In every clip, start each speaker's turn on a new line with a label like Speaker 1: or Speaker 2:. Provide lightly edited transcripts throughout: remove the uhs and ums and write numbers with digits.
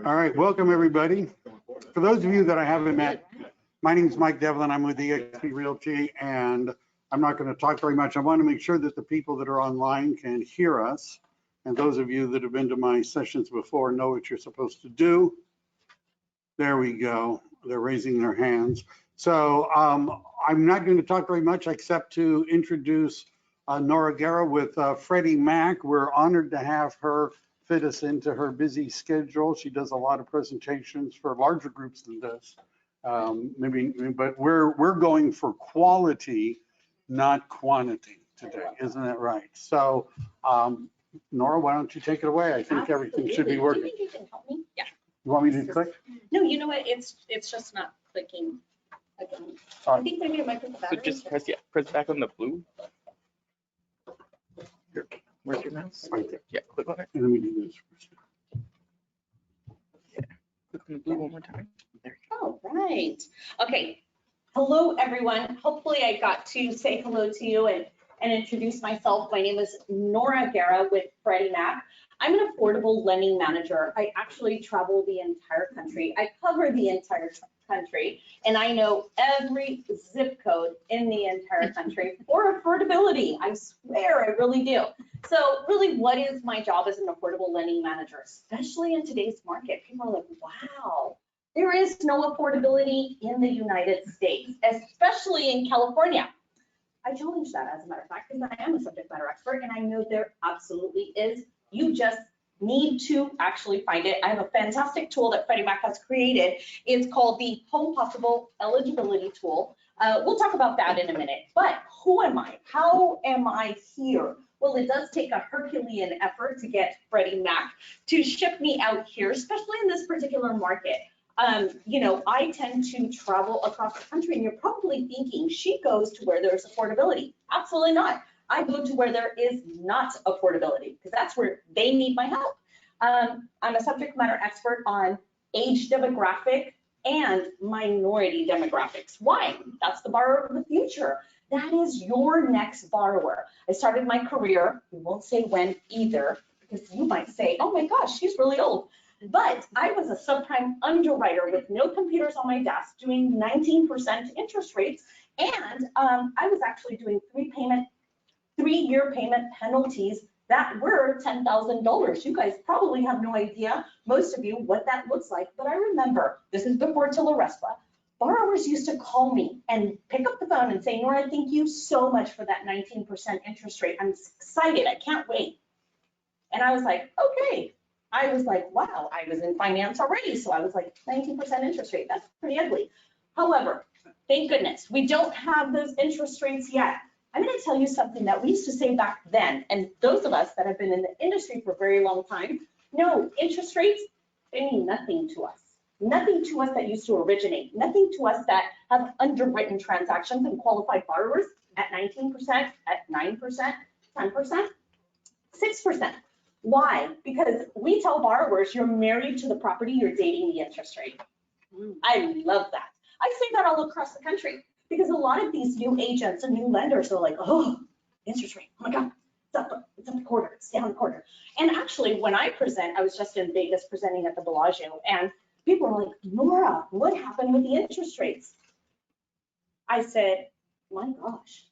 Speaker 1: All right, welcome everybody. For those of you that I haven't met, my name is Mike Devlin. I'm with eXp Realty, and I'm not going to talk very much. I want to make sure that the people that are online can hear us. And those of you that have been to my sessions before know what you're supposed to do. There we go. They're raising their hands. So I'm not going to talk very much except to introduce Nora Guerra with Freddie Mac. We're honored to have her fit us into her busy schedule. She does a lot of presentations for larger groups than this. But we're going for quality, not quantity today, isn't that right? So Nora, why don't you take it away? I think everything should be working.
Speaker 2: Do you think you can help me? Yeah.
Speaker 1: You want me to click?
Speaker 2: No, you know what? It's just not clicking again. I think maybe it might be the battery.
Speaker 3: So just press back on the blue. Here, where's your mouse?
Speaker 1: Right there.
Speaker 3: Yeah, click on it.
Speaker 1: And let me do this first.
Speaker 3: Yeah, click on the blue one more time. There you
Speaker 2: Oh, right. Okay. Hello, everyone. Hopefully I got to say hello to you and introduce myself. My name is Nora Guerra with Freddie Mac. I'm an affordable lending manager. I actually travel the entire country. I cover the entire country, and I know every zip code in the entire country for affordability. I swear I really do. So really, what is my job as an affordable lending manager, especially in today's market? People are like, wow, there is no affordability in the United States, especially in California. I challenge that, as a matter of fact, because I am a subject matter expert, and I know there absolutely is. You just need to actually find it. I have a fantastic tool that Freddie Mac has created. It's called the Home Possible Eligibility Tool. We'll talk about that in a minute. But who am I? How am I here? Well, it does take a Herculean effort to get Freddie Mac to ship me out here, especially in this particular market. You know, I tend to travel across the country, and you're probably thinking she goes to where there's affordability. Absolutely not. I go to where there is not affordability, because that's where they need my help. I'm a subject matter expert on age demographic and minority demographics. Why? That's the borrower of the future. That is your next borrower. I started my career, we won't say when either, because you might say, oh my gosh, she's really old. But I was a subprime underwriter with no computers on my desk doing 19% interest rates. And I was actually doing three-year payment penalties that were $10,000. You guys probably have no idea, most of you, what that looks like. But I remember, this is before Tillerespa, borrowers used to call me and pick up the phone and say, Nora, thank you so much for that 19% interest rate. I'm excited, I can't wait. And I was like, okay. I was like, wow, I was in finance already. So I was like, 19% interest rate, that's pretty ugly. However, thank goodness, we don't have those interest rates yet. I'm going to tell you something that we used to say back then, and those of us that have been in the industry for a very long time know interest rates, they mean nothing to us. Nothing to us that used to originate, nothing to us that have underwritten transactions and qualified borrowers at 19%, at 9%, 10%, 6%. Why? Because we tell borrowers you're married to the property, you're dating the interest rate. I love that. I say that all across the country. Because a lot of these new agents and new lenders are like, oh, interest rate, oh my God, it's up the quarter, it's down the quarter. And actually, when I present, I was just in Vegas presenting at the Bellagio, and people were like, Nora, what happened with the interest rates? I said, my gosh,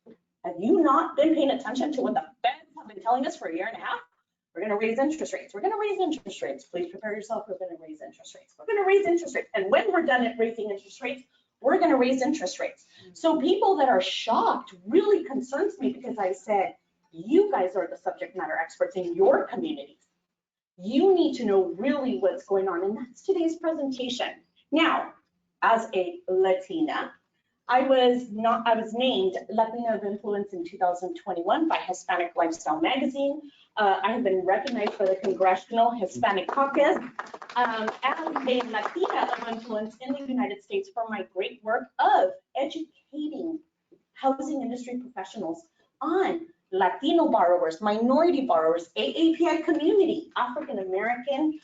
Speaker 2: have you not been paying attention to what the feds have been telling us for a year and a half? We're going to raise interest rates. We're going to raise interest rates. Please prepare yourself. We're going to raise interest rates. We're going to raise interest rates. And when we're done at raising interest rates, we're going to raise interest rates. So people that are shocked really concerns me, because I said, you guys are the subject matter experts in your communities. You need to know really what's going on. And that's today's presentation. Now, as a Latina, I was named Latina of Influence in 2021 by Hispanic Lifestyle Magazine. I have been recognized by the Congressional Hispanic Caucus as a Latina of Influence in the United States for my great work of educating housing industry professionals on Latino borrowers, minority borrowers, AAPI community, African American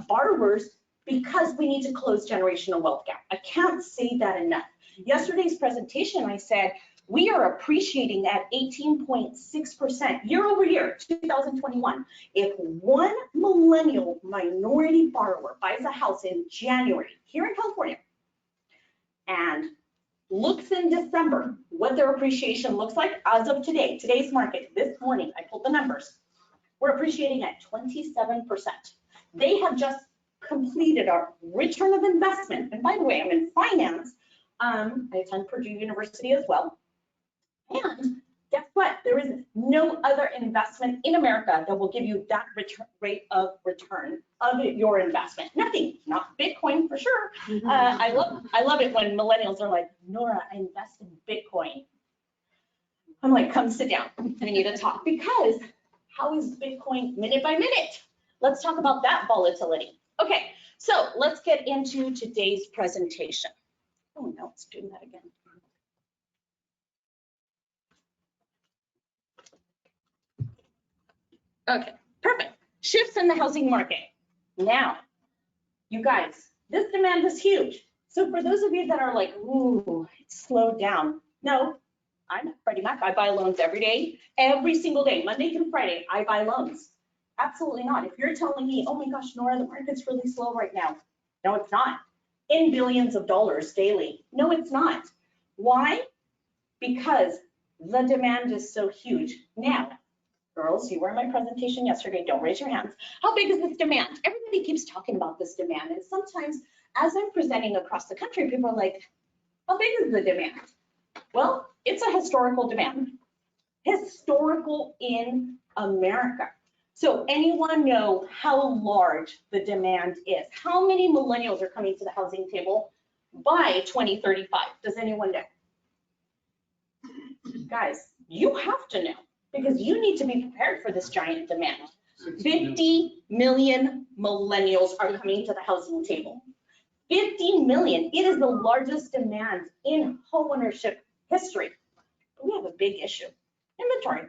Speaker 2: borrowers, because we need to close generational wealth gap. I can't say that enough. Yesterday's presentation, I said, We are appreciating at 18.6% year over year, 2021. If one millennial minority borrower buys a house in January here in California and looks in December what their appreciation looks like as of today, today's market, this morning, I pulled the numbers, we're appreciating at 27%. They have just completed our return of investment. And by the way, I'm in finance. I attend Purdue University as well. And guess what? There is no other investment in America that will give you that rate of return of your investment. Nothing, not Bitcoin for sure. I love it when millennials are like, Nora, I invest in Bitcoin. I'm like, come sit down. We need to talk, because how is Bitcoin minute by minute? Let's talk about that volatility. Okay, so let's get into today's presentation. Oh no, it's doing that again. Okay, perfect. Shifts in the housing market. Now, you guys, this demand is huge. So for those of you that are like, ooh, it's slowed down. No, I'm Freddie Mac. I buy loans every day, every single day, Monday through Friday, I buy loans. Absolutely not. If you're telling me, oh my gosh, Nora, the market's really slow right now. No, it's not. In billions of dollars daily. No, it's not. Why? Because the demand is so huge. Now, girls, you were in my presentation yesterday, don't raise your hands. How big is this demand? Everybody keeps talking about this demand, and sometimes as I'm presenting across the country, people are like, how big is the demand? Well, it's a historical demand. Historical in America. So anyone know how large the demand is? How many millennials are coming to the housing table by 2035? Does anyone know? Guys, you have to know, because you need to be prepared for this giant demand. 50 million millennials are coming to the housing table. 50 million. It is the largest demand in homeownership history. We have a big issue. Inventory.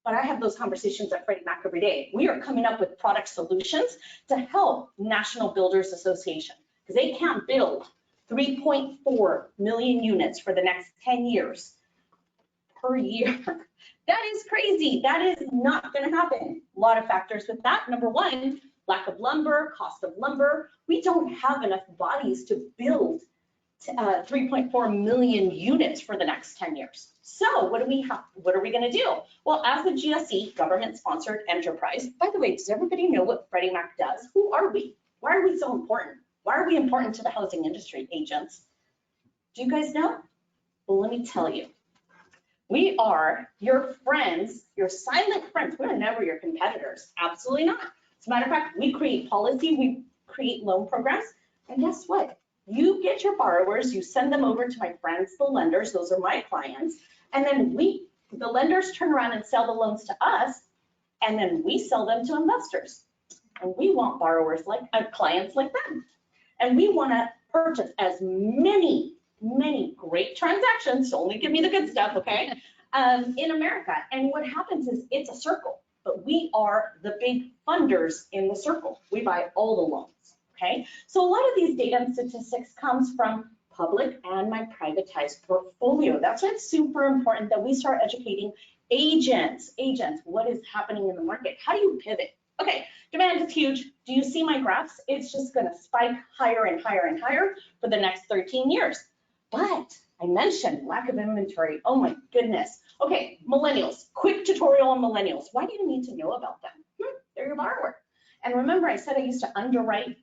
Speaker 2: But I have those conversations at Freddie Mac every day. We are coming up with product solutions to help National Builders Association, because they can't build 3.4 million units for the next 10 years per year. That is crazy. That is not going to happen. A lot of factors with that. Number one, lack of lumber, cost of lumber. We don't have enough bodies to build 3.4 million units for the next 10 years. So what do we have? What are we going to do? Well, as a GSE, government-sponsored enterprise, by the way, does everybody know what Freddie Mac does? Who are we? Why are we so important? Why are we important to the housing industry, agents? Do you guys know? Well, let me tell you. We are your friends, your silent friends. We're never your competitors. Absolutely not. As a matter of fact, we create policy, we create loan programs, and guess what? You get your borrowers, you send them over to my friends, the lenders, those are my clients, and then the lenders turn around and sell the loans to us, and then we sell them to investors. And we want borrowers like clients like them. And we want to purchase as many great transactions, so only give me the good stuff, okay, in America. And what happens is it's a circle, but we are the big funders in the circle. We buy all the loans. Okay, so a lot of these data and statistics comes from public and my privatized portfolio. That's why it's super important that we start educating agents. Agents, what is happening in the market? How do you pivot? Okay, demand is huge. Do you see my graphs? It's just going to spike higher and higher and higher for the next 13 years. But I mentioned lack of inventory. Oh my goodness. Okay, millennials, quick tutorial on millennials. Why do you need to know about them? They're your borrower. And remember, I said I used to underwrite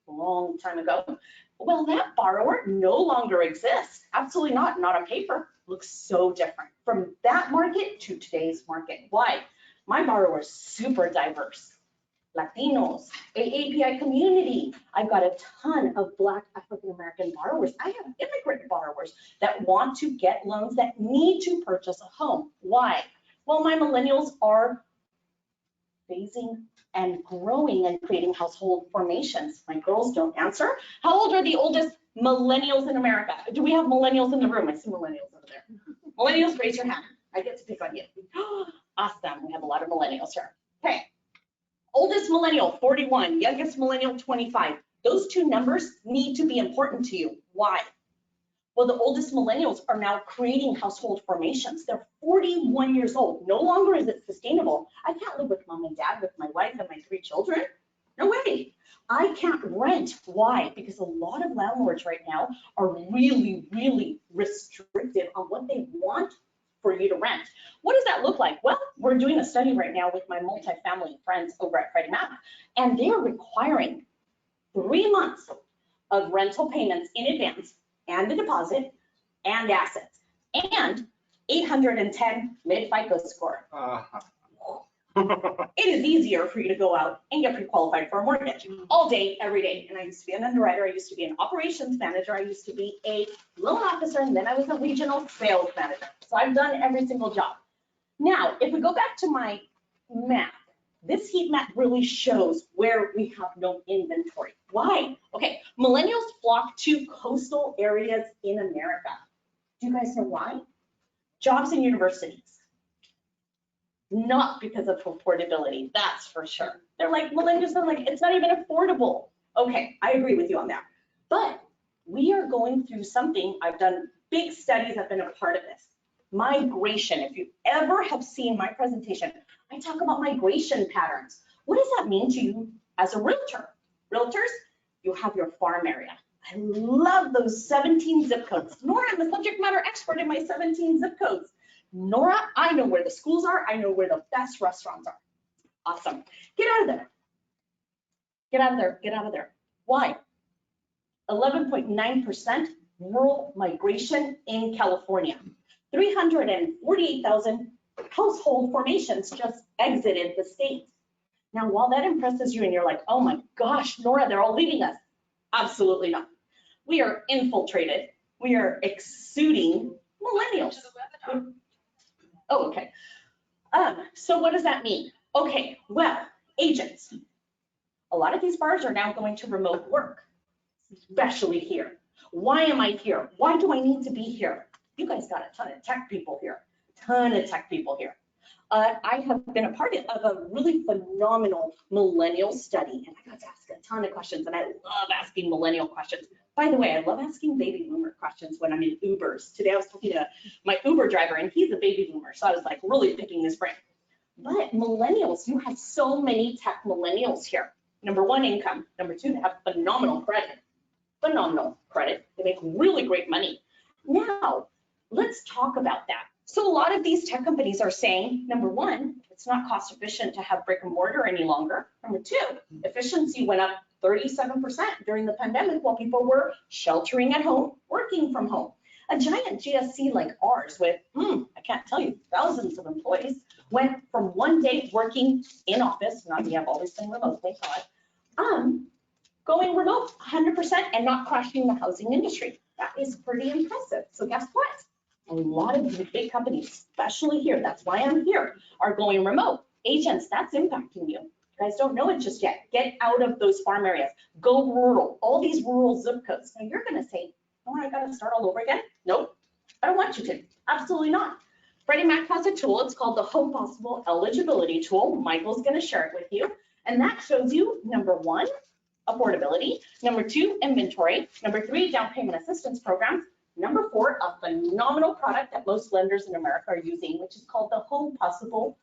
Speaker 2: a long time ago. Well, that borrower no longer exists. Absolutely not. Not on paper. Looks so different from that market to today's market. Why? My borrower is super diverse. Latinos, AAPI community. I've got a ton of Black African-American borrowers. I have immigrant borrowers that want to get loans that need to purchase a home. Why? Well, my millennials are phasing and growing and creating household formations. My girls don't answer. How old are the oldest millennials in America? Do we have millennials in the room? I see millennials over there. Millennials, raise your hand. I get to pick on you. Awesome. We have a lot of millennials here. Okay. Oldest millennial, 41. Youngest millennial, 25. Those two numbers need to be important to you. Why? Well, the oldest millennials are now creating household formations. They're 41 years old. No longer is it sustainable. I can't live with mom and dad, with my wife and my 3 children. No way. I can't rent. Why? Because a lot of landlords right now are really, really restrictive on what they want for you to rent. What does that look like? Well, we're doing a study right now with my multifamily friends over at Freddie Mac, and they are requiring 3 months of rental payments in advance and the deposit and assets and 810 mid FICO score. It is easier for you to go out and get pre-qualified for a mortgage all day, every day. And I used to be an underwriter. I used to be an operations manager. I used to be a loan officer, and then I was a regional sales manager. So I've done every single job. Now, if we go back to my map, this heat map really shows where we have no inventory. Why? Okay, millennials flock to coastal areas in America. Do you guys know why? Jobs and universities. Not because of affordability, that's for sure. They're like, millennials, they're like, it's not even affordable. Okay, I agree with you on that. But we are going through something, I've done big studies, I've been a part of this. Migration, if you ever have seen my presentation, I talk about migration patterns. What does that mean to you as a realtor? Realtors, you have your farm area. I love those 17 zip codes. Nora, I'm the subject matter expert in my 17 zip codes. Nora, I know where the schools are. I know where the best restaurants are. Awesome. Get out of there. Get out of there. Get out of there. Why? 11.9% rural migration in California. 348,000 household formations just exited the state. Now, while that impresses you and you're like, oh my gosh, Nora, they're all leaving us. Absolutely not. We are infiltrated. We are exuding millennials. Oh, okay. So what does that mean? Okay, well, agents. A lot of these buyers are now going to remote work, especially here. Why am I here? Why do I need to be here? You guys got a ton of tech people here, I have been a part of a really phenomenal millennial study, and I got to ask a ton of questions, and I love asking millennial questions. By the way, I love asking baby boomer questions when I'm in Ubers. Today I was talking to my Uber driver, and he's a baby boomer, so I was like really picking his brain. But millennials, you have so many tech millennials here. Number 1, income. Number 2, they have phenomenal credit. Phenomenal credit. They make really great money. Now, let's talk about that. So a lot of these tech companies are saying, number 1, it's not cost efficient to have brick and mortar any longer. Number 2, efficiency went up 37% during the pandemic while people were sheltering at home, working from home. A giant GSC like ours with, I can't tell you, thousands of employees went from 1 day working in office, not we have always been remote, thank God, going remote 100% and not crashing the housing industry. That is pretty impressive. So guess what? A lot of the big companies, especially here, that's why I'm here, are going remote. Agents, that's impacting you. You guys don't know it just yet. Get out of those farm areas. Go rural. All these rural zip codes. Now you're going to say, oh, I got to start all over again? Nope. I don't want you to. Absolutely not. Freddie Mac has a tool. It's called the Home Possible Eligibility Tool. Michael's going to share it with you. And that shows you, number 1, affordability. Number 2, inventory. Number 3, down payment assistance programs. Number 4, a phenomenal product that most lenders in America are using, which is called the Home Possible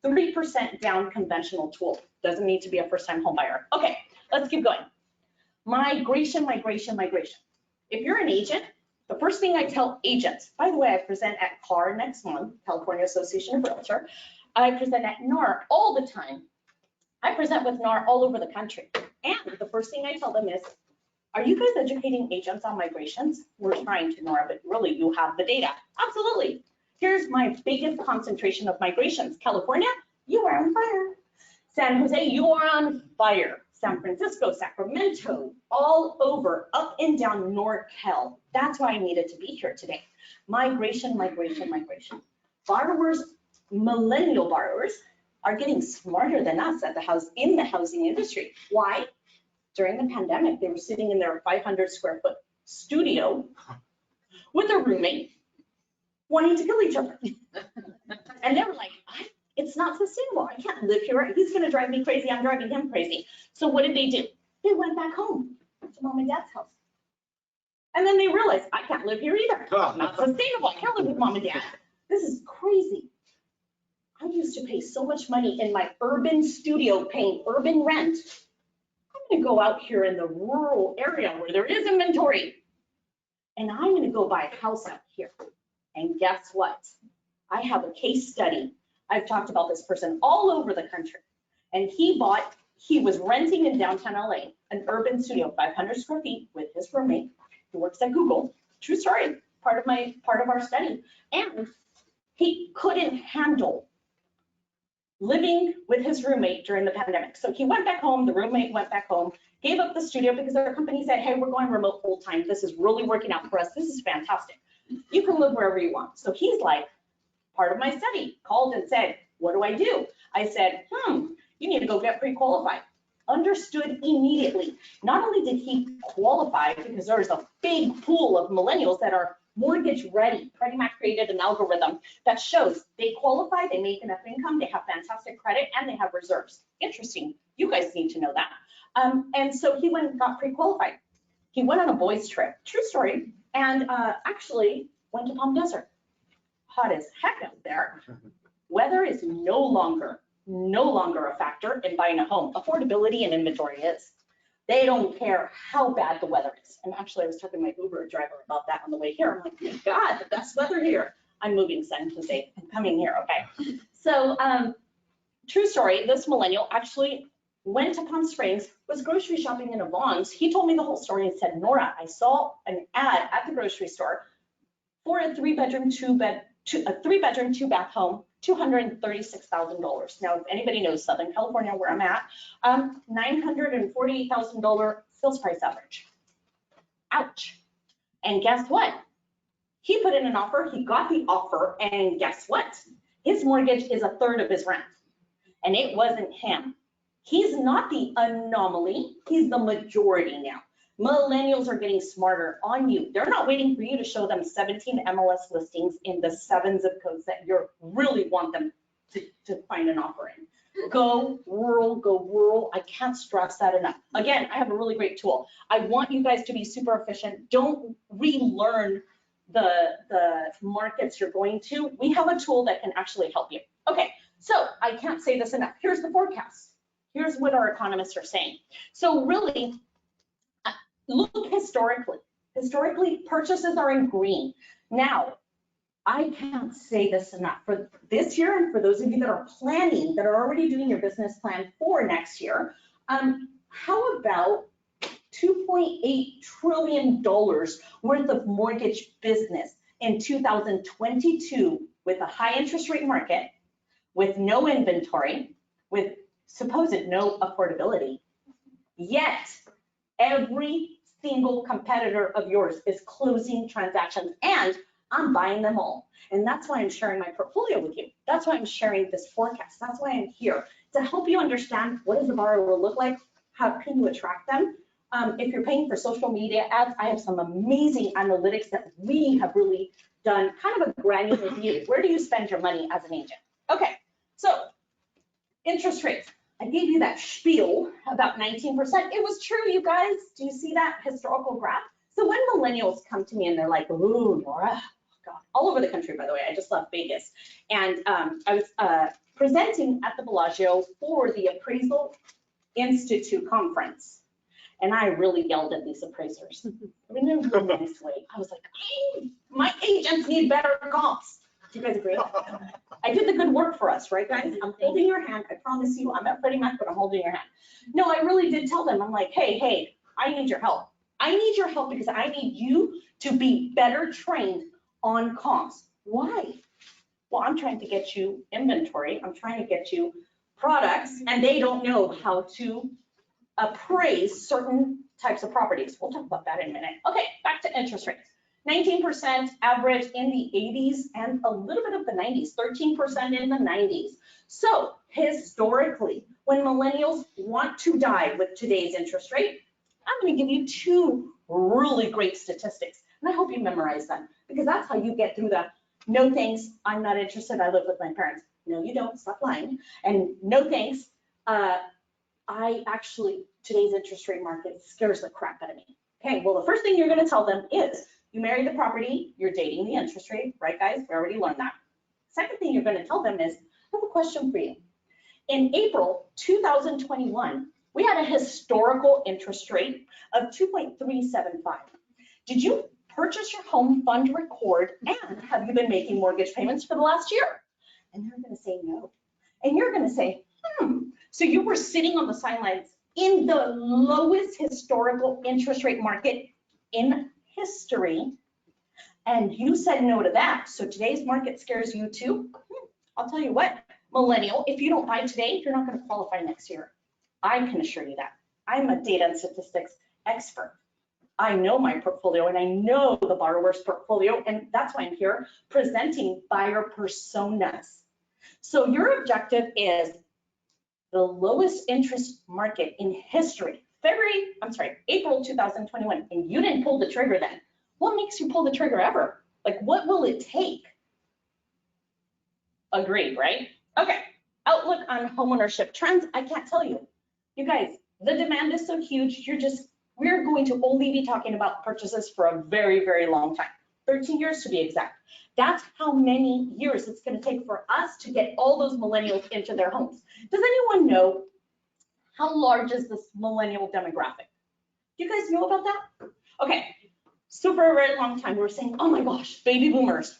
Speaker 2: 3% down conventional tool. Doesn't need to be a first-time home buyer. Okay, let's keep going. Migration. If you're an agent, the first thing I tell agents, by the way, I present at CAR next month, California Association of Realtors. I present at NAR all the time. I present with NAR all over the country. And the first thing I tell them is, are you guys educating agents on migrations? We're trying to, Nora, but really you have the data. Absolutely. Here's my biggest concentration of migrations. California, you are on fire. San Jose, you are on fire. San Francisco, Sacramento, all over, up and down NorCal. That's why I needed to be here today. Migration. Borrowers, millennial borrowers, are getting smarter than us at in the housing industry. Why? During the pandemic, they were sitting in their 500 square foot studio with a roommate wanting to kill each other. And they were like, it's not sustainable. I can't live here. He's going to drive me crazy. I'm driving him crazy. So what did they do? They went back home to mom and dad's house. And then they realize, I can't live here either. Not sustainable. I can't live with mom and dad. This is crazy. I used to pay so much money in my urban studio paying urban rent. I'm going to go out here in the rural area where there is inventory. And I'm going to go buy a house out here. And guess what? I have a case study. I've talked about this person all over the country. And he was renting in downtown LA, an urban studio, 500 square feet with his roommate who works at Google. True story, part of our study. And he couldn't handle living with his roommate during the pandemic. So he went back home, the roommate went back home, gave up the studio because their company said, hey, we're going remote full time. This is really working out for us. This is fantastic. You can live wherever you want. So he's like, part of my study, called and said, what do I do? I said, you need to go get pre-qualified. Understood immediately. Not only did he qualify, because there's a big pool of millennials that are mortgage ready. Freddie Mac created an algorithm that shows they qualify, they make enough income, they have fantastic credit, and they have reserves. Interesting. You guys need to know that. And so he went and got pre-qualified. He went on a boys trip, true story, and actually went to Palm Desert. Hot as heck out there. Weather is no longer a factor in buying a home. Affordability and inventory is. They don't care how bad the weather is. And actually, I was talking to my Uber driver about that on the way here. I'm like, my God, the best weather here. I'm moving San Jose. I'm coming here, okay? So, true story, this millennial actually went to Palm Springs, was grocery shopping in a Vons. He told me the whole story and said, Nora, I saw an ad at the grocery store for a three-bedroom, two-bath home, $236,000. Now, if anybody knows Southern California, where I'm at, $948,000 sales price average. Ouch. And guess what? He put in an offer, he got the offer, and guess what? His mortgage is a third of his rent. And it wasn't him. He's not the anomaly, he's the majority now. Millennials are getting smarter on you. They're not waiting for you to show them 17 MLS listings in the 7 zip codes that you really want them to find an offer in. Go rural, go rural. I can't stress that enough. Again, I have a really great tool. I want you guys to be super efficient. Don't relearn the markets you're going to. We have a tool that can actually help you. Okay, so I can't say this enough. Here's the forecast. Here's what our economists are saying. So really, look historically. Historically, purchases are in green. Now, I can't say this enough. For this year, and for those of you that are planning, that are already doing your business plan for next year, how about $2.8 trillion worth of mortgage business in 2022 with a high interest rate market, with no inventory, with supposed no affordability, yet every single competitor of yours is closing transactions, and I'm buying them all. And that's why I'm sharing my portfolio with you. That's why I'm sharing this forecast. That's why I'm here, to help you understand what does the borrower look like, how can you attract them. If you're paying for social media ads, I have some amazing analytics that we have really done, kind of a granular view. Where do you spend your money as an agent? Okay, so interest rates. I gave you that spiel about 19%. It was true, you guys. Do you see that historical graph? So when millennials come to me and they're like, ooh, Nora, oh God, all over the country, by the way, I just left Vegas. And I was presenting at the Bellagio for the Appraisal Institute conference. And I really yelled at these appraisers. I mean, in a really nice way. I was like, my agents need better comps. Do you guys agree? I did the good work for us, right, guys? I'm holding your hand. I promise you, I'm at Freddie Mac, but I'm holding your hand. No, I really did tell them. I'm like, hey, I need your help. I need your help because I need you to be better trained on comps. Why? Well, I'm trying to get you inventory. I'm trying to get you products, and they don't know how to appraise certain types of properties. We'll talk about that in a minute. Okay, back to interest rates. 19% average in the 80s and a little bit of the 90s, 13% in the 90s. So historically, when millennials want to die with today's interest rate, I'm going to give you 2 really great statistics. And I hope you memorize them, because that's how you get through the no thanks, I'm not interested, I live with my parents. No, you don't, stop lying. And no thanks, today's interest rate market scares the crap out of me. Okay, well, the first thing you're gonna tell them is, you marry the property, you're dating the interest rate, right, guys? We already learned that. Second thing you're gonna tell them is, I have a question for you. In April 2021, we had a historical interest rate of 2.375. Did you purchase your home, fund, record, and have you been making mortgage payments for the last year? And they're gonna say no. And you're gonna say, so you were sitting on the sidelines in the lowest historical interest rate market in history, and you said no to that. So today's market scares you too? I'll tell you what, millennial, if you don't buy today, you're not gonna qualify next year. I can assure you that. I'm a data and statistics expert. I know my portfolio and I know the borrower's portfolio, and that's why I'm here presenting buyer personas. So your objective is the lowest interest market in history, April 2021, and you didn't pull the trigger then. What makes you pull the trigger ever? Like, what will it take? Agreed, right? Okay, outlook on homeownership trends, I can't tell you. You guys, the demand is so huge, we're going to only be talking about purchases for a very, very long time, 13 years to be exact. That's how many years it's gonna take for us to get all those millennials into their homes. Does anyone know how large is this millennial demographic? Do you guys know about that? Okay, so for a very long time, we were saying, oh my gosh, baby boomers,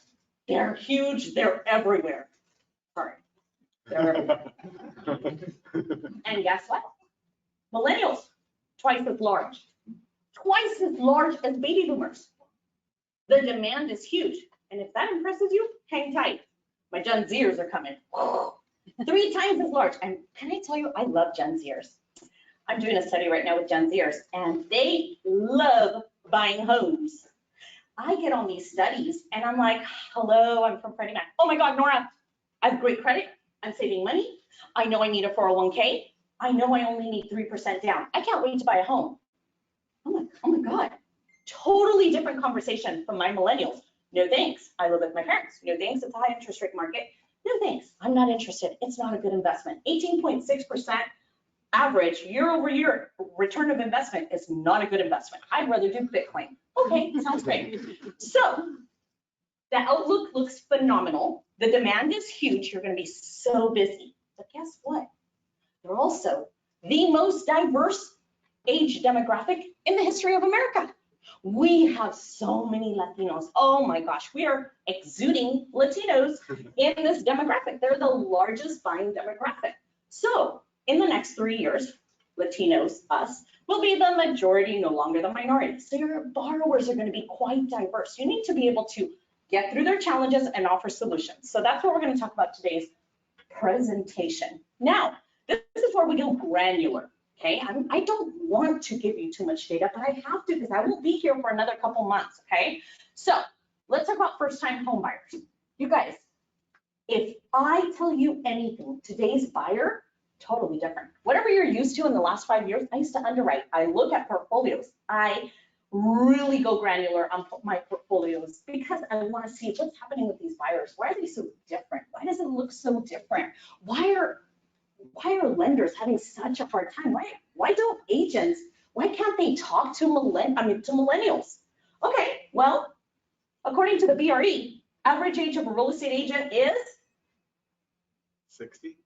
Speaker 2: they're huge, they're everywhere. Sorry, they're everywhere. And guess what? Millennials, twice as large as baby boomers. The demand is huge. And if that impresses you, hang tight. My Gen Zers are coming. 3 times as large. And can I tell you, I love Gen Zers. I'm doing a study right now with Gen Zers, and they love buying homes. I get on these studies and I'm like, hello, I'm from Freddie Mac. Oh my God, Nora, I have great credit. I'm saving money. I know I need a 401k. I know I only need 3% down. I can't wait to buy a home. Oh my God. Totally different conversation from my millennials. No thanks. I live with my parents. No thanks. It's a high interest rate market. No thanks. I'm not interested. It's not a good investment. 18.6% average year-over-year return of investment is not a good investment. I'd rather do Bitcoin. Okay, sounds great. So the outlook looks phenomenal. The demand is huge. You're going to be so busy. But guess what? They're also the most diverse age demographic in the history of America. We have so many Latinos. Oh my gosh, we are exuding Latinos in this demographic. They're the largest buying demographic. So in the next 3 years, Latinos, us, will be the majority, no longer the minority. So your borrowers are going to be quite diverse. You need to be able to get through their challenges and offer solutions. So that's what we're going to talk about today's presentation. Now, this is where we go granular. Okay, I don't want to give you too much data, but I have to because I won't be here for another couple months, okay? So let's talk about first-time home buyers. You guys, if I tell you anything, today's buyer, totally different. Whatever you're used to in the last 5 years, I used to underwrite. I look at portfolios. I really go granular on my portfolios because I want to see what's happening with these buyers. Why are they so different? Why does it look so different? Why are lenders having such a hard time? Why don't agents, why can't they talk to millennials? Okay, well, according to the BRE, average age of a real estate agent is
Speaker 4: 60,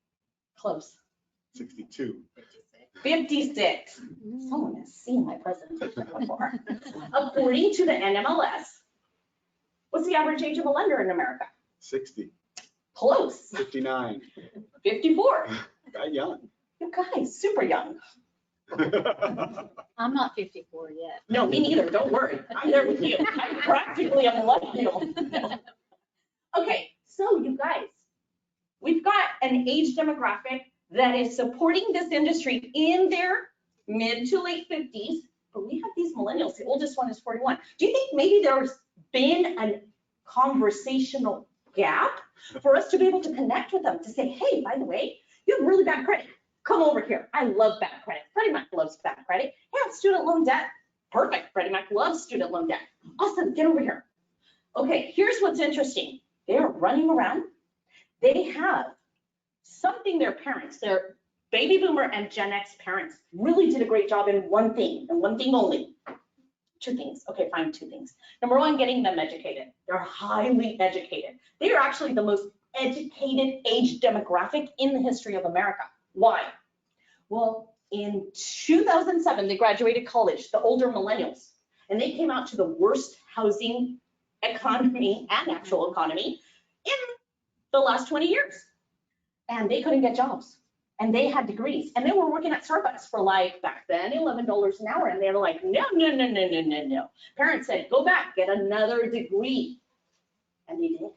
Speaker 2: close.
Speaker 4: 62.
Speaker 2: 56. Someone has seen my presentation before. According to the NMLS, what's the average age of a lender in America?
Speaker 4: 60.
Speaker 2: Close.
Speaker 4: 59.
Speaker 2: 54.
Speaker 4: Got young.
Speaker 2: You guys, super young.
Speaker 5: I'm not 54 yet.
Speaker 2: No, me neither. Don't worry. I'm there with you. I'm practically a millennial. Okay, so you guys, we've got an age demographic that is supporting this industry in their mid to late 50s, but we have these millennials. The oldest one is 41. Do you think maybe there's been a conversational gap for us to be able to connect with them to say, hey, by the way, you have really bad credit. Come over here. I love bad credit. Freddie Mac loves bad credit. Yeah, student loan debt. Perfect. Freddie Mac loves student loan debt. Awesome. Get over here. Okay, here's what's interesting. They're running around. They have something their parents, their baby boomer and Gen X parents really did a great job in one thing and one thing only. Two things. Okay, fine, two things. Number one, getting them educated. They're highly educated. They are actually the most educated age demographic in the history of America. Why? Well, in 2007, they graduated college, the older millennials, and they came out to the worst housing economy and actual economy in the last 20 years. And they couldn't get jobs. And they had degrees. And they were working at Starbucks for like, back then, $11 an hour. And they were like, no, no, no, no, no, no, no. Parents said, go back, get another degree. And they did.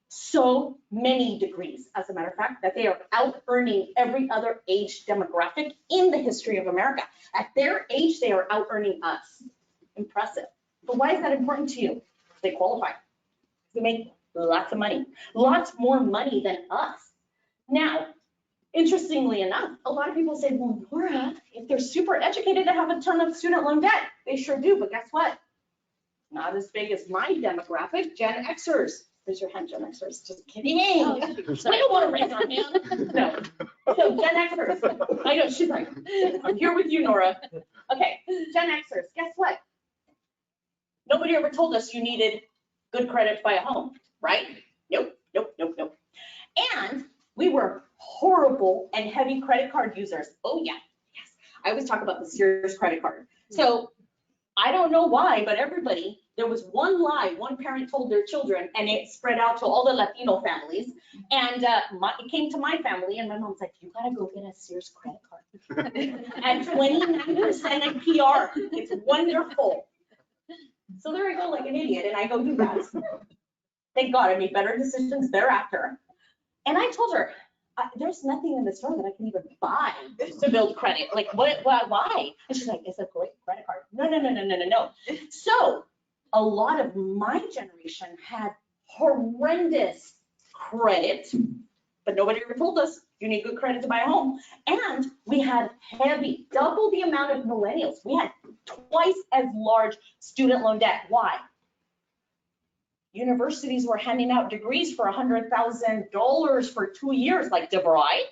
Speaker 2: So many degrees, as a matter of fact, that they are out earning every other age demographic in the history of America. At their age, they are out earning us. Impressive. But why is that important to you? They qualify. They make lots of money, lots more money than us. Now, interestingly enough, a lot of people say, well, Nora, if they're super educated, they have a ton of student loan debt. They sure do, but guess what? Not as big as my demographic, Gen Xers. Raise your hand, Gen Xers. Just kidding.
Speaker 5: Oh,
Speaker 2: We don't want to raise our hand. No. So Gen Xers. I know, she's like, I'm here with you, Nora. Okay, Gen Xers, guess what? Nobody ever told us you needed good credit to buy a home, right? Nope, nope, nope, nope. And we were horrible and heavy credit card users. Oh yeah, yes. I always talk about the Sears credit card. So I don't know why, but everybody, there was one lie one parent told their children, and it spread out to all the Latino families. And it came to my family, and my mom's like, you gotta go get a Sears credit card. And 29% in PR, it's wonderful. So there I go like an idiot, and I go do that. Thank God I made better decisions thereafter. And I told her, there's nothing in the store that I can even buy to build credit. Like, why? And she's like, it's a great credit card. No, no, no, no, no, no, no. So a lot of my generation had horrendous credit, but nobody ever told us you need good credit to buy a home. And we had heavy, double the amount of millennials. We had twice as large student loan debt. Why? Universities were handing out degrees for $100,000 for 2 years, like DeVry.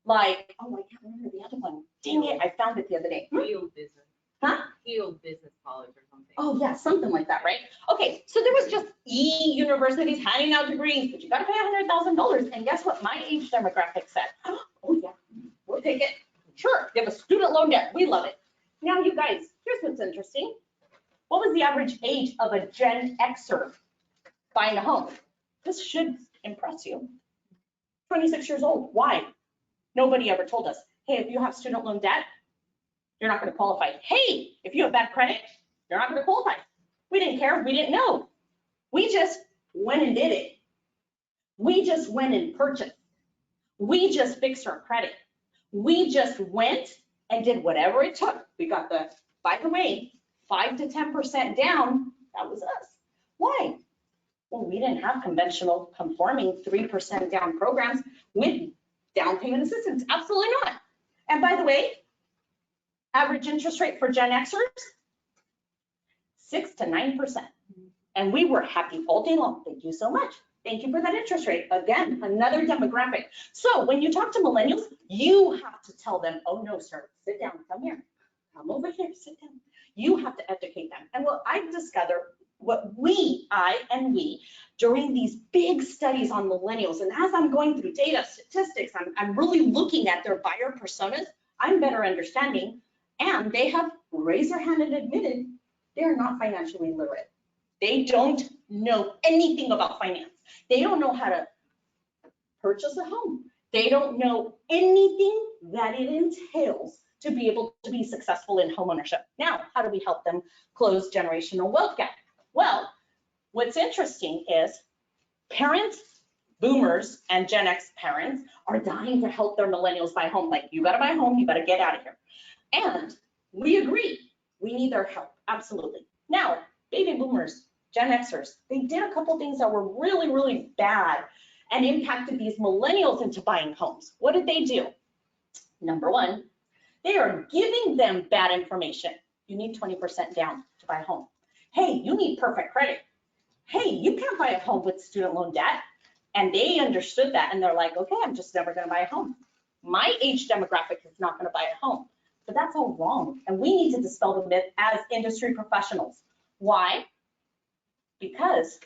Speaker 2: Like, oh, I can't remember the other one. Dang it, I found it the other day.
Speaker 5: Field business.
Speaker 2: Huh?
Speaker 5: Field business college or something.
Speaker 2: Oh yeah, something like that, right? Okay, so there was just universities handing out degrees, but you gotta pay $100,000. And guess what my age demographic said? Oh yeah, we'll take it. Sure, you have a student loan debt, we love it. Now you guys, here's what's interesting. What was the average age of a Gen Xer buying a home? This should impress you. 26 years old. Why? Nobody ever told us, hey, if you have student loan debt, you're not going to qualify. Hey, if you have bad credit, you're not going to qualify. We didn't care. We didn't know. We just went and did it. We just went and purchased. We just fixed our credit. We just went and did whatever it took. We got the, by the way, 5 to 10% down. That was us. Why? Well, we didn't have conventional conforming 3% down programs with down payment assistance. Absolutely not. And by the way, average interest rate for Gen Xers, 6 to 9%. And we were happy all day long. Thank you so much. Thank you for that interest rate. Again, another demographic. So when you talk to millennials, you have to tell them, oh no, sir, sit down, come here. Come over here, sit down. You have to educate them. And what I've discovered, what we, during these big studies on millennials, and as I'm going through data statistics, I'm really looking at their buyer personas, I'm better understanding, and they have raised their hand and admitted they're not financially literate. They don't know anything about finance. They don't know how to purchase a home. They don't know anything that it entails to be able to be successful in homeownership. Now, how do we help them close generational wealth gap? Well, what's interesting is parents, boomers, and Gen X parents are dying to help their millennials buy a home. Like, you gotta buy a home, you gotta get out of here. And we agree, we need their help, absolutely. Now, baby boomers, Gen Xers, they did a couple things that were really, really bad and impacted these millennials into buying homes. What did they do? Number one, they are giving them bad information. You need 20% down to buy a home. Hey, you need perfect credit. Hey, you can't buy a home with student loan debt. And they understood that, and they're like, okay, I'm just never gonna buy a home. My age demographic is not gonna buy a home. but that's all wrong. And we need to dispel the myth as industry professionals. Why? Because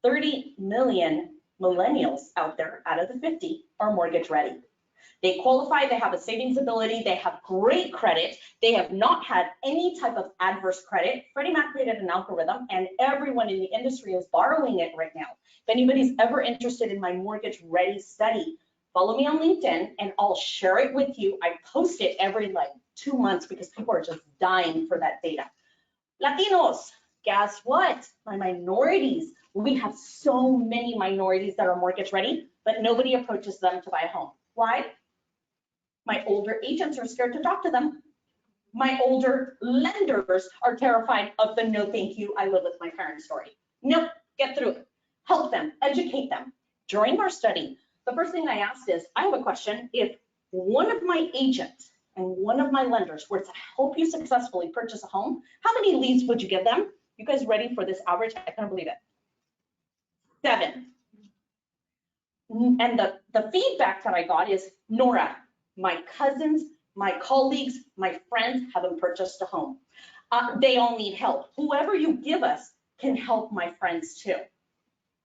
Speaker 2: 30 million millennials out there out of the 50 are mortgage ready. They qualify, they have a savings ability, they have great credit, they have not had any type of adverse credit. Freddie Mac created an algorithm and everyone in the industry is borrowing it right now. If anybody's ever interested in my mortgage ready study, follow me on LinkedIn and I'll share it with you. I post it every like 2 months because people are just dying for that data. Latinos, guess what? My minorities, we have so many minorities that are mortgage ready, but nobody approaches them to buy a home. Why? My older agents are scared to talk to them. My older lenders are terrified of the no thank you, I live with my parents story. Nope, get through it. Help them, educate them. During our study, the first thing I asked is, I have a question. If one of my agents and one of my lenders were to help you successfully purchase a home, how many leads would you give them? You guys ready for this average? I can't believe it. 7. And the feedback that I got is, Nora, my cousins, my colleagues, my friends haven't purchased a home. They all need help. Whoever you give us can help my friends too.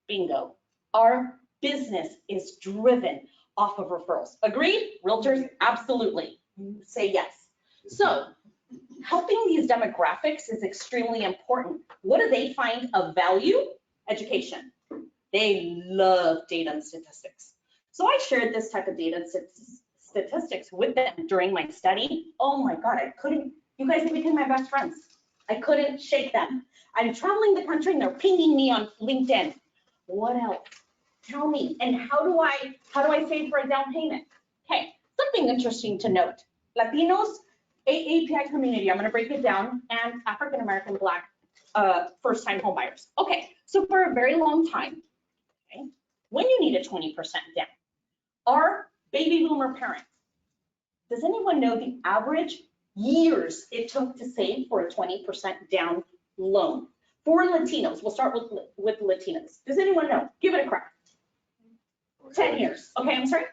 Speaker 2: Bingo. Our business is driven off of referrals. Agreed? Realtors, absolutely. Say yes. So helping these demographics is extremely important. What do they find of value? Education. They love data and statistics. So I shared this type of data and statistics with them during my study. Oh my God, I couldn't, you guys became my best friends. I couldn't shake them. I'm traveling the country and they're pinging me on LinkedIn. What else? Tell me. And how do I save for a down payment? Okay, something interesting to note. Latinos, AAPI community, I'm gonna break it down, and African-American Black first-time homebuyers. Okay, so for a very long time, okay, when you need a 20% down, our baby boomer parents, does anyone know the average years it took to save for a 20% down loan? For Latinos, we'll start with Latinos. Does anyone know? Give it a crack. 10 years. Okay, I'm sorry.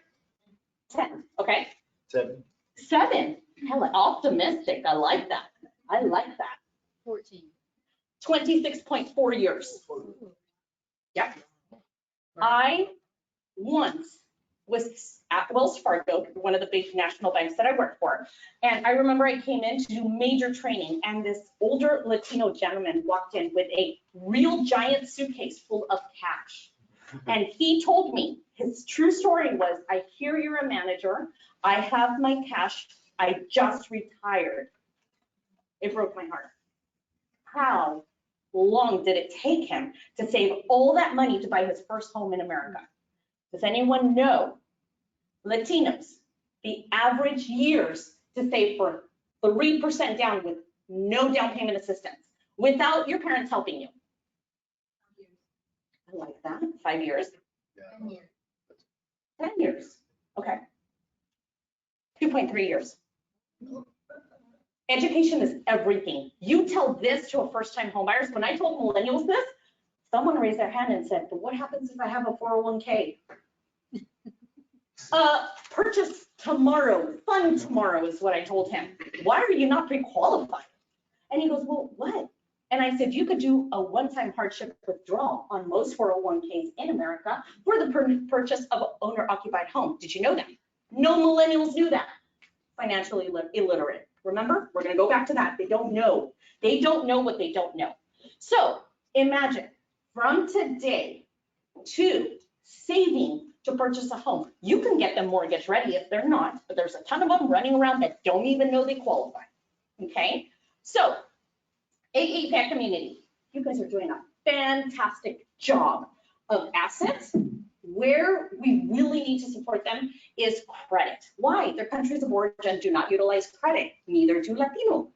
Speaker 2: 10. Okay.
Speaker 4: 7.
Speaker 2: 7. Hella optimistic. I like that. I like that.
Speaker 5: 14.
Speaker 2: 26.4 years. Yep. I once was at Wells Fargo, one of the big national banks that I worked for. And I remember I came in to do major training and this older Latino gentleman walked in with a real giant suitcase full of cash. And he told me, his true story was, I hear you're a manager. I have my cash. I just retired. It broke my heart. How long did it take him to save all that money to buy his first home in America? Does anyone know? Latinos, the average years to save for 3% down with no down payment assistance, without your parents helping you. I like that. 5 years.
Speaker 5: 10 years.
Speaker 2: 10 years. Okay. 2.3 years. Education is everything. You tell this to a first-time homebuyers. When I told millennials this, someone raised their hand and said, but what happens if I have a 401k? Purchase tomorrow, fund tomorrow is what I told him. Why are you not pre-qualified? And he goes, well, what? And I said, you could do a one-time hardship withdrawal on most 401ks in America for the purchase of an owner-occupied home. Did you know that? No millennials knew that. Financially illiterate. Remember, we're going to go back to that. They don't know. They don't know what they don't know. So imagine from today to saving to purchase a home. You can get them mortgage ready if they're not, but there's a ton of them running around that don't even know they qualify. Okay, so AAPI community, you guys are doing a fantastic job of assets. Where we really need to support them is credit. Why? Their countries of origin do not utilize credit. Neither do Latino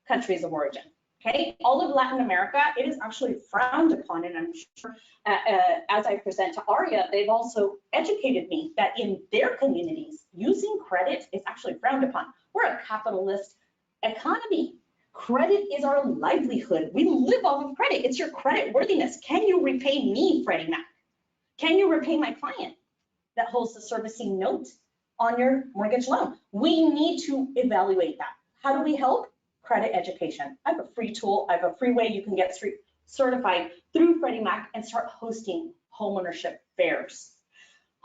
Speaker 2: countries of origin. Okay, all of Latin America, it is actually frowned upon, and I'm sure as I present to Aria, they've also educated me that in their communities, using credit is actually frowned upon. We're a capitalist economy. Credit is our livelihood. We live off of credit. It's your credit worthiness. Can you repay me, Freddie Mac? Can you repay my client that holds the servicing note on your mortgage loan? We need to evaluate that. How do we help? Credit education. I have a free tool. I have a free way you can get certified through Freddie Mac and start hosting homeownership fairs.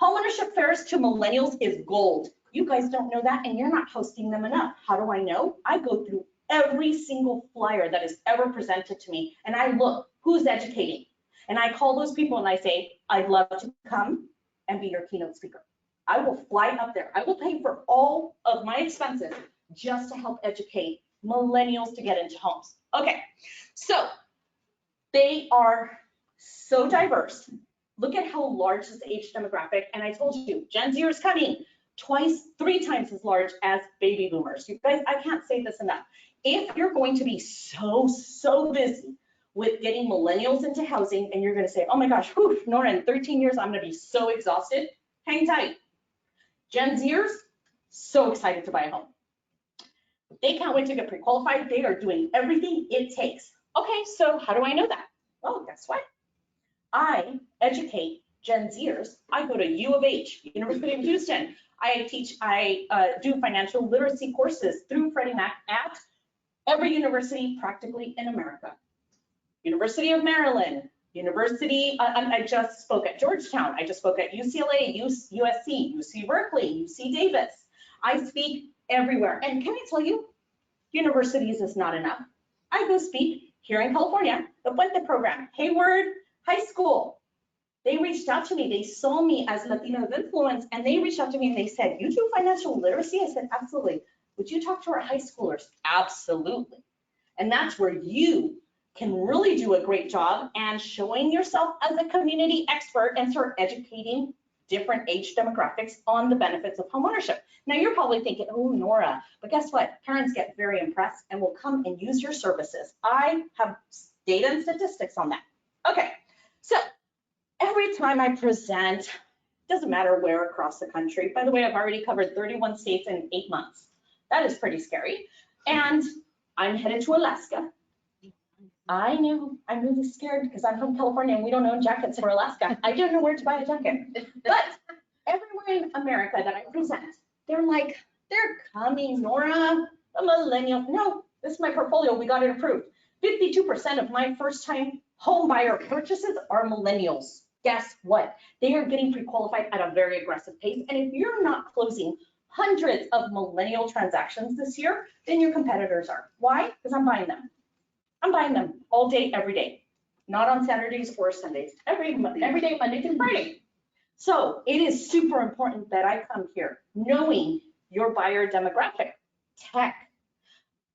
Speaker 2: Homeownership fairs to millennials is gold. You guys don't know that, and you're not hosting them enough. How do I know? I go through every single flyer that is ever presented to me, and I look who's educating. And I call those people and I say, I'd love to come and be your keynote speaker. I will fly up there. I will pay for all of my expenses just to help educate millennials to get into homes. Okay, so they are so diverse. Look at how large this age demographic, and I told you, Gen Z is coming twice, 3 times as large as baby boomers. You guys, I can't say this enough. If you're going to be so busy with getting millennials into housing, and you're gonna say, oh my gosh, whew, Nora, in 13 years, I'm gonna be so exhausted, hang tight. Gen Zers, so excited to buy a home. They can't wait to get pre-qualified. They are doing everything it takes. Okay, so how do I know that? Well, guess what? I educate Gen Zers. I go to U of H, University of Houston. I do financial literacy courses through Freddie Mac at every university practically in America. University of Maryland, I just spoke at Georgetown. I just spoke at UCLA, USC, UC Berkeley, UC Davis. I speak everywhere. And can I tell you, universities is not enough. I go speak here in California, the Puente program, Hayward High School. They reached out to me. They saw me as Latina of influence, and they reached out to me and they said, you do financial literacy? I said, absolutely. Would you talk to our high schoolers? Absolutely. And that's where you can really do a great job and showing yourself as a community expert and start educating different age demographics on the benefits of homeownership. Now you're probably thinking, oh, Nora, but guess what? Parents get very impressed and will come and use your services. I have data and statistics on that. Okay, so every time I present, doesn't matter where across the country. By the way, I've already covered 31 states in 8 months. That is pretty scary. And I'm headed to Alaska. I know, I'm really scared because I'm from California and we don't own jackets for Alaska. I don't know where to buy a jacket. But everywhere in America that I present, they're like, they're coming, Nora, a millennial. No, this is my portfolio. We got it approved. 52% of my first-time home buyer purchases are millennials. Guess what? They are getting pre-qualified at a very aggressive pace. And if you're not closing hundreds of millennial transactions this year, then your competitors are. Why? Because I'm buying them. I'm buying them all day, every day, not on Saturdays or Sundays, every day, Monday through Friday. So it is super important that I come here knowing your buyer demographic, tech.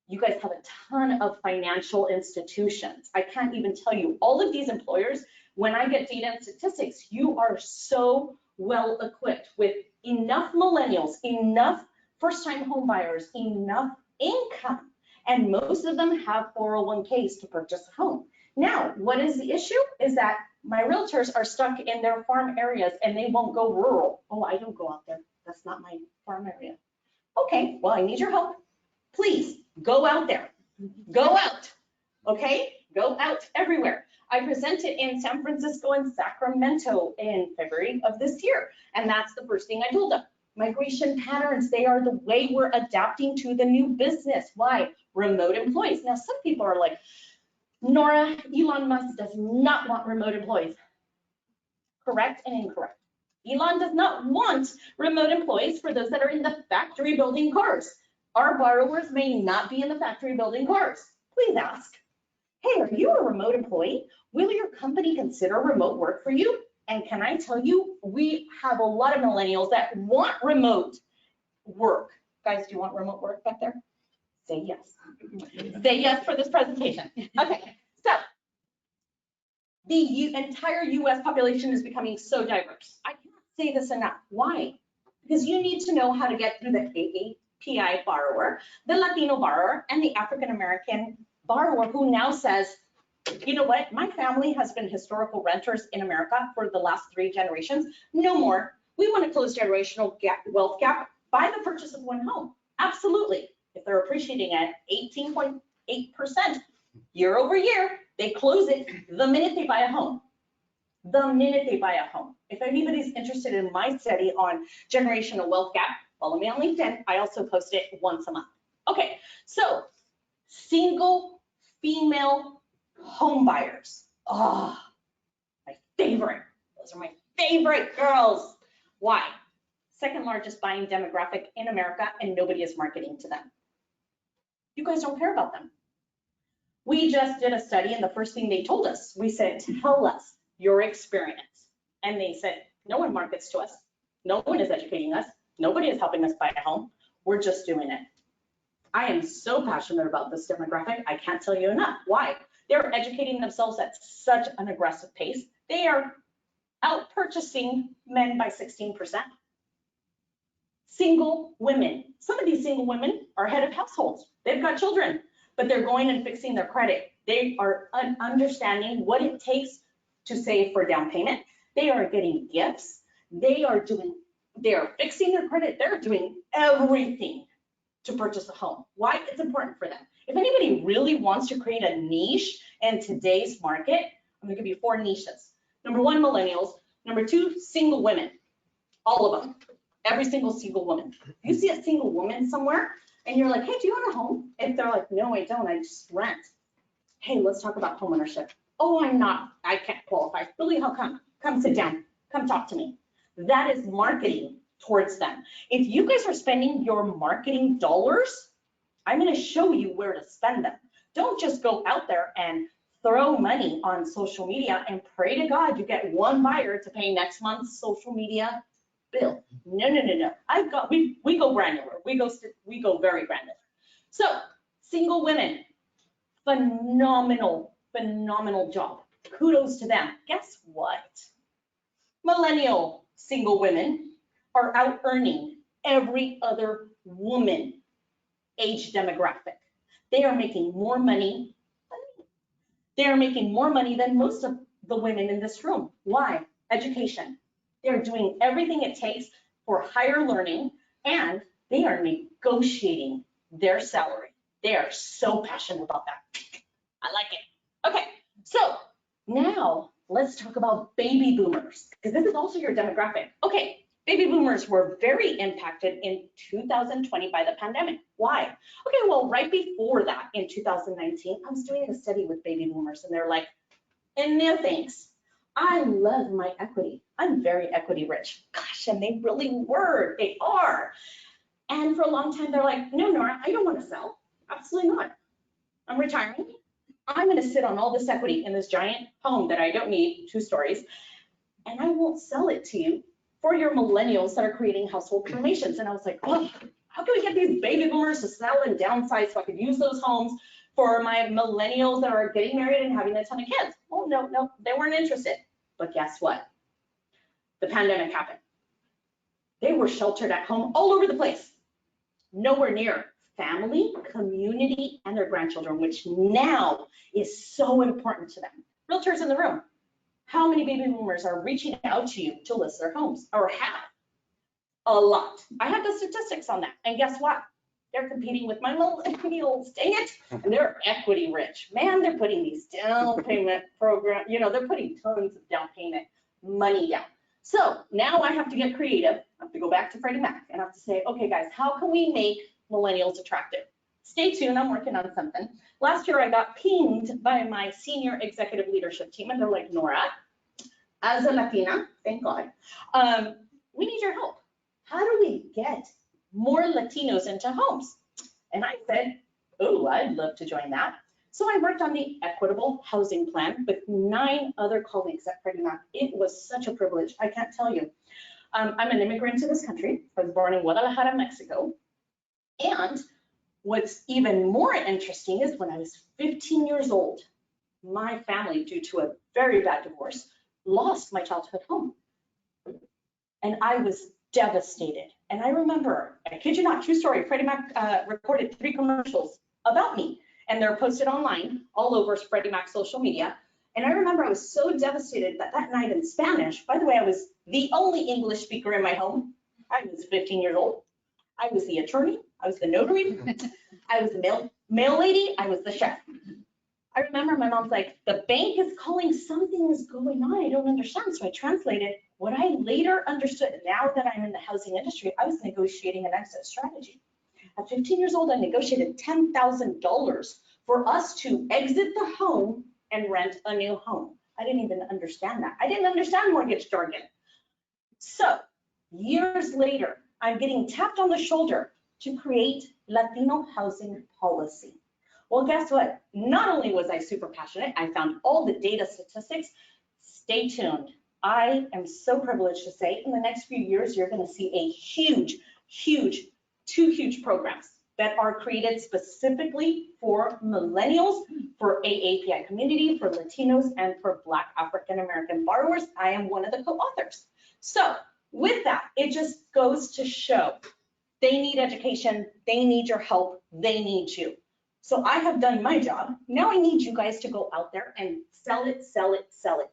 Speaker 2: You guys have a ton of financial institutions. I can't even tell you all of these employers. When I get data and statistics, you are so well equipped with enough millennials, enough first-time home buyers, enough income. And most of them have 401ks to purchase a home. Now, what is the issue? Is that my realtors are stuck in their farm areas and they won't go rural. Oh, I don't go out there. That's not my farm area. Okay, well, I need your help. Please go out there. Go out. Okay, go out everywhere. I presented in San Francisco and Sacramento in February of this year. And that's the first thing I told them. Migration patterns, they are the way we're adapting to the new business. Why? Remote employees. Now, some people are like, Nora, Elon Musk does not want remote employees. Correct and incorrect. Elon does not want remote employees for those that are in the factory building cars. Our borrowers may not be in the factory building cars. Please ask, hey, are you a remote employee? Will your company consider remote work for you? And can I tell you, we have a lot of millennials that want remote work. Guys, do you want remote work back there? Say yes. Say yes for this presentation. Okay, so the entire US population is becoming so diverse. I can't say this enough. Why? Because you need to know how to get through the AAPI borrower, the Latino borrower, and the African American borrower who now says, you know what, my family has been historical renters in America for the last 3 generations. No more. We want to close generational wealth gap by the purchase of one home. Absolutely. If they're appreciating at 18.8% year over year, they close it the minute they buy a home. The minute they buy a home. If anybody's interested in my study on generational wealth gap, follow me on LinkedIn. I also post it once a month. Okay, so single female home buyers. Oh, my favorite. Those are my favorite girls. Why? Second largest buying demographic in America, and nobody is marketing to them. You guys don't care about them. We just did a study, and the first thing they told us, we said, tell us your experience. And they said, no one markets to us. No one is educating us. Nobody is helping us buy a home. We're just doing it. I am so passionate about this demographic. I can't tell you enough. Why? They're educating themselves at such an aggressive pace. They are out purchasing men by 16%. Single women. Some of these single women are head of households. They've got children, but they're going and fixing their credit. They are understanding what it takes to save for down payment. They are getting gifts. They are fixing their credit. They're doing everything to purchase a home. Why? It's important for them. If anybody really wants to create a niche in today's market, I'm gonna give you 4 niches. Number 1, millennials. Number 2, single women. All of them. Every single woman. If you see a single woman somewhere and you're like, hey, do you own a home? If they're like, no, I don't, I just rent. Hey, let's talk about homeownership. Oh, I can't qualify. Really, how come? Come sit down, come talk to me. That is marketing towards them. If you guys are spending your marketing dollars, I'm gonna show you where to spend them. Don't just go out there and throw money on social media and pray to God you get one buyer to pay next month's social media bill. No. We go granular. We go very granular. So single women, phenomenal job. Kudos to them. Guess what? Millennial single women are out earning every other woman age demographic. They are making more money. They are making more money than most of the women in this room. Why? Education. They're doing everything it takes for higher learning, and they are negotiating their salary. They are so passionate about that. I like it. Okay, so now let's talk about baby boomers, because this is also your demographic. Okay, baby boomers were very impacted in 2020 by the pandemic. Why? Okay, well, right before that, in 2019, I was doing a study with baby boomers, and they're like, and no thanks. I love my equity. I'm very equity rich. Gosh, and they really were. They are. And for a long time, they're like, no, Nora, I don't want to sell. Absolutely not. I'm retiring. I'm going to sit on all this equity in this giant home that I don't need, 2 stories, and I won't sell it to you for your millennials that are creating household formations. And I was like, oh, how can we get these baby boomers to sell and downsize so I could use those homes for my millennials that are getting married and having a ton of kids? Oh, no, they weren't interested. But guess what? The pandemic happened. They were sheltered at home all over the place, nowhere near family, community, and their grandchildren, which now is so important to them. Realtors in the room, how many baby boomers are reaching out to you to list their homes, or have? A lot. I have the statistics on that. And guess what? They're competing with my millennials, dang it, and they're equity rich. Man, they're putting these down payment program, they're putting tons of down payment money down. So now I have to get creative. I have to go back to Freddie Mac and I have to say, okay, guys, how can we make millennials attractive? Stay tuned, I'm working on something. Last year I got pinged by my senior executive leadership team, and they're like, Nora, as a Latina, thank God, we need your help. How do we get more Latinos into homes? And I said, oh, I'd love to join that. So I worked on the equitable housing plan with 9 other colleagues at Freddie Mac. It was such a privilege, I can't tell you. I'm an immigrant to this country. I was born in Guadalajara, Mexico. And what's even more interesting is when I was 15 years old, my family, due to a very bad divorce, lost my childhood home. And I was devastated. And I remember, I kid you not, true story, Freddie Mac recorded 3 commercials about me, and they're posted online all over Freddie Mac social media. And I remember I was so devastated that night in Spanish, by the way, I was the only English speaker in my home. I was 15 years old. I was the attorney, I was the notary, I was the mail lady, I was the chef. I remember my mom's like, the bank is calling, something is going on, I don't understand. So I translated. What I later understood, now that I'm in the housing industry, I was negotiating an exit strategy. At 15 years old, I negotiated $10,000 for us to exit the home and rent a new home. I didn't even understand that. I didn't understand mortgage jargon. So years later, I'm getting tapped on the shoulder to create Latino housing policy. Well, guess what? Not only was I super passionate, I found all the data statistics. Stay tuned. I am so privileged to say in the next few years, you're going to see a two huge programs that are created specifically for millennials, for AAPI community, for Latinos, and for Black African-American borrowers. I am one of the co-authors. So with that, it just goes to show they need education, they need your help, they need you. So I have done my job. Now I need you guys to go out there and sell it.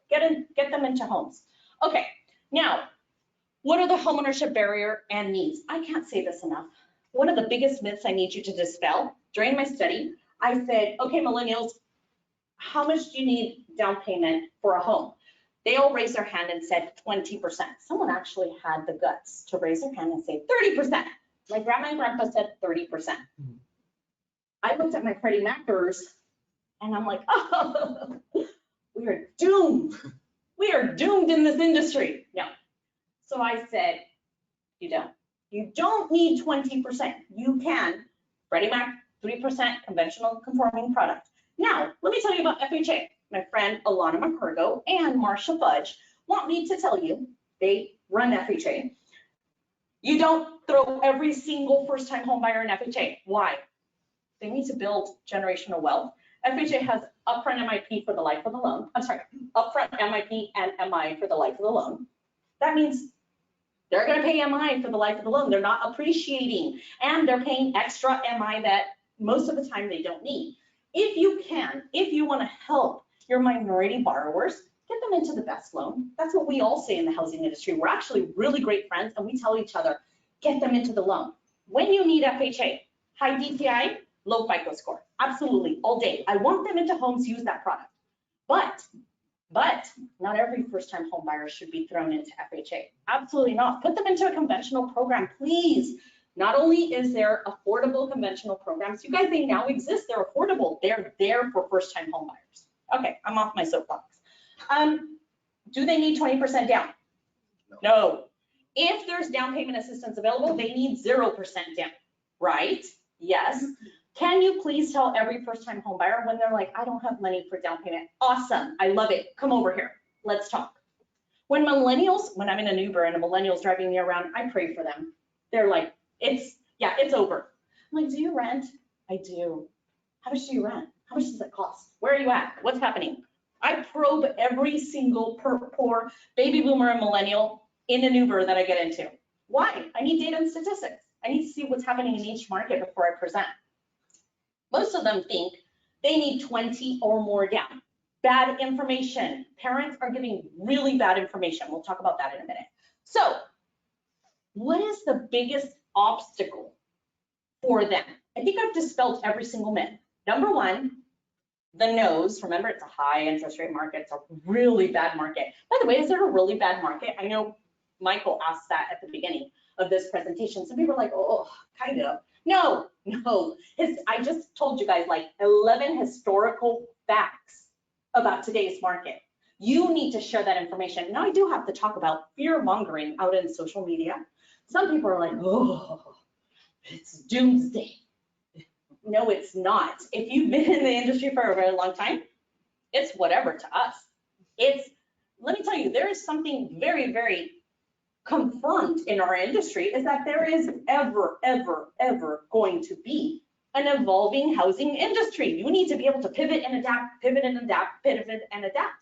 Speaker 2: Get them into homes. Okay, now, what are the homeownership barrier and needs? I can't say this enough. One of the biggest myths I need you to dispel, during my study, I said, okay, millennials, how much do you need down payment for a home? They all raised their hand and said 20%. Someone actually had the guts to raise their hand and say 30%. My grandma and grandpa said 30%. I looked at my Freddie Macers and I'm like, oh, we are doomed. We are doomed in this industry. No. So I said, you don't. You don't need 20%. You can. Freddie Mac, 3% conventional conforming product. Now, let me tell you about FHA. My friend Alana McCurgo and Marsha Fudge want me to tell you, they run FHA. You don't throw every single first-time home buyer in FHA. Why? They need to build generational wealth. FHA has upfront MIP for the life of the loan. I'm sorry, upfront MIP and MI for the life of the loan. That means they're going to pay MI for the life of the loan. They're not appreciating, and they're paying extra MI that most of the time they don't need. If you can, if you want to help your minority borrowers, get them into the best loan. That's what we all say in the housing industry. We're actually really great friends, and we tell each other, get them into the loan. When you need FHA, high DTI, low FICO score, absolutely, all day. I want them into homes, use that product. But not every first-time home buyer should be thrown into FHA. Absolutely not. Put them into a conventional program, please. Not only is there affordable conventional programs, you guys, they now exist, they're affordable. They're there for first-time home buyers. Okay, I'm off my soapbox. Do they need 20% down? No. If there's down payment assistance available, they need 0% down, right? Yes. Can you please tell every first-time home buyer when they're like, I don't have money for down payment? Awesome, I love it. Come over here, let's talk. When millennials, when I'm in an Uber and a millennial's driving me around, I pray for them. They're like, it's over. I'm like, do you rent? I do. How much do you rent? How much does it cost? Where are you at? What's happening? I probe every single poor baby boomer and millennial in an Uber that I get into. Why? I need data and statistics. I need to see what's happening in each market before I present. Most of them think they need 20 or more down. Bad information. Parents are giving really bad information. We'll talk about that in a minute. So what is the biggest obstacle for them? I think I've dispelled every single myth. Number one, the no's. Remember, it's a high interest rate market. It's a really bad market. By the way, is there a really bad market? I know Michael asked that at the beginning of this presentation. Some people are like, oh, kind of. No. I just told you guys like 11 historical facts about today's market. You need to share that information. Now I do have to talk about fear mongering out in social media. Some people are like, oh, it's doomsday. No, it's not. If you've been in the industry for a very long time, it's whatever to us. Let me tell you, there is something very, very confirmed in our industry is that there is ever going to be an evolving housing industry. You need to be able to pivot and adapt, pivot and adapt, pivot and adapt.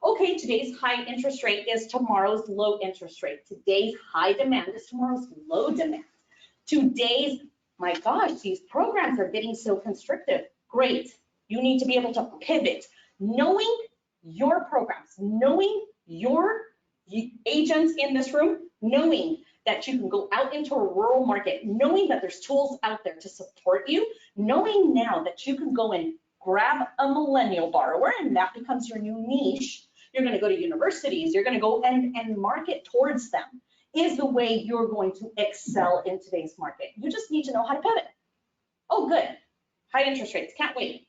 Speaker 2: Okay, today's high interest rate is tomorrow's low interest rate. Today's high demand is tomorrow's low demand. Today's, my gosh, these programs are getting so constrictive. Great, you need to be able to pivot. Knowing your programs, knowing your agents in this room, knowing that you can go out into a rural market, knowing that there's tools out there to support you, knowing now that you can go and grab a millennial borrower and that becomes your new niche. You're going to go to universities, you're going to go and market towards them is the way you're going to excel in today's market. You just need to know how to pivot. Oh, good. High interest rates, can't wait.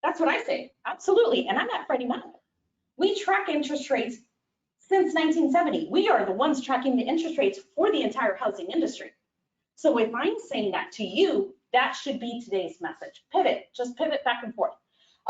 Speaker 2: That's what I say, absolutely. And I'm at Freddie Mac. We track interest rates since 1970. We are the ones tracking the interest rates for the entire housing industry. So if I'm saying that to you, that should be today's message. Pivot, just pivot back and forth.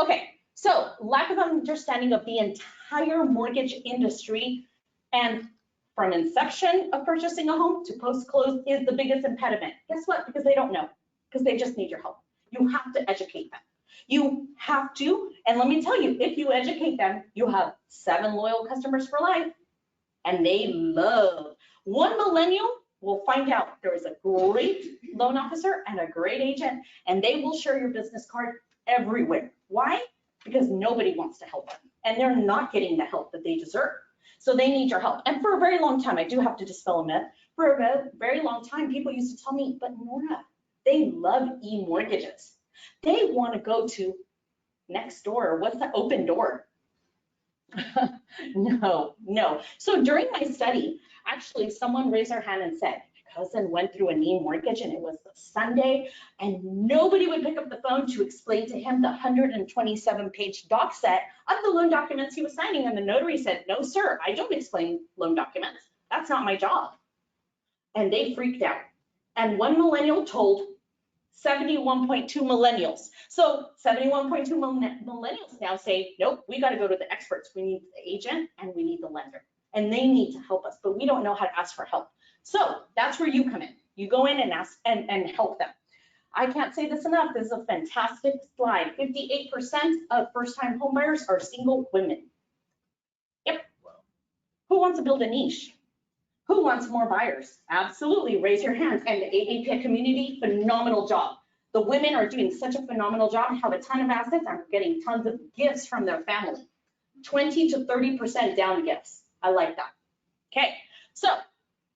Speaker 2: Okay, so lack of understanding of the entire mortgage industry and from inception of purchasing a home to post-close is the biggest impediment. Guess what? Because they don't know, because they just need your help. You have to educate them. You have to, and let me tell you, if you educate them, you have 7 loyal customers for life, and they love. One millennial will find out there is a great loan officer and a great agent, and they will share your business card everywhere. Why? Because nobody wants to help them, and they're not getting the help that they deserve. So they need your help. And for a very long time, I do have to dispel a myth. For a very long time, people used to tell me, but Nora, they love e-mortgages. They want to go to next door. What's the open door? No. So during my study, actually someone raised their hand and said, my cousin went through an e-mortgage and it was a Sunday and nobody would pick up the phone to explain to him the 127-page doc set of the loan documents he was signing. And the notary said, no, sir, I don't explain loan documents. That's not my job. And they freaked out. And one millennial told 71.2 millennials. So 71.2 millennials now say, nope, we got to go to the experts. We need the agent and we need the lender. And they need to help us, but we don't know how to ask for help. So that's where you come in. You go in and ask and help them. I can't say this enough. This is a fantastic slide. 58% of first-time homebuyers are single women. Yep. Who wants to build a niche? Who wants more buyers? Absolutely, raise your hands. And the AAPI community, phenomenal job. The women are doing such a phenomenal job, have a ton of assets, and are getting tons of gifts from their family. 20 to 30% down gifts. I like that. Okay, so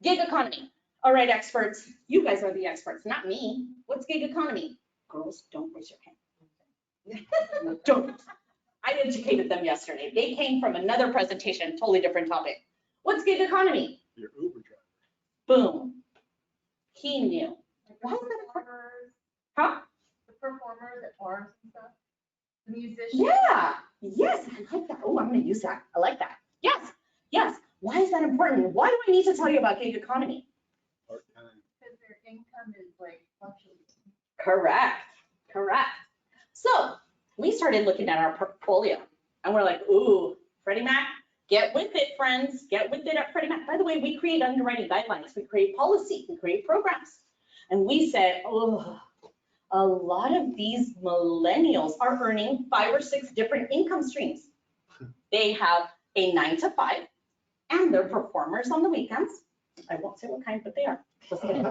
Speaker 2: gig economy. All right, experts, you guys are the experts, not me. What's gig economy? Girls, don't raise your hand. Don't. I educated them yesterday. They came from another presentation, totally different topic. What's gig economy?
Speaker 4: Your Uber driver.
Speaker 2: Boom. He knew. Why is that? Huh?
Speaker 5: The performers at bars and stuff, the musicians.
Speaker 2: Yeah. Yes, I like that. Oh, I'm going to use that. I like that. Yes. Why is that important? Why do I need to tell you about gig economy?
Speaker 4: Part-time.
Speaker 5: Because their income is like fluctuating.
Speaker 2: Correct. So we started looking at our portfolio and we're like, ooh, Freddie Mac, get with it, friends. Get with it at Freddie Mac. By the way, we create underwriting guidelines. We create policy. We create programs. And we said, oh, a lot of these millennials are earning 5 or 6 different income streams. They have a 9 to 5 and they're performers on the weekends. I won't say what kind, but they are. Just kidding.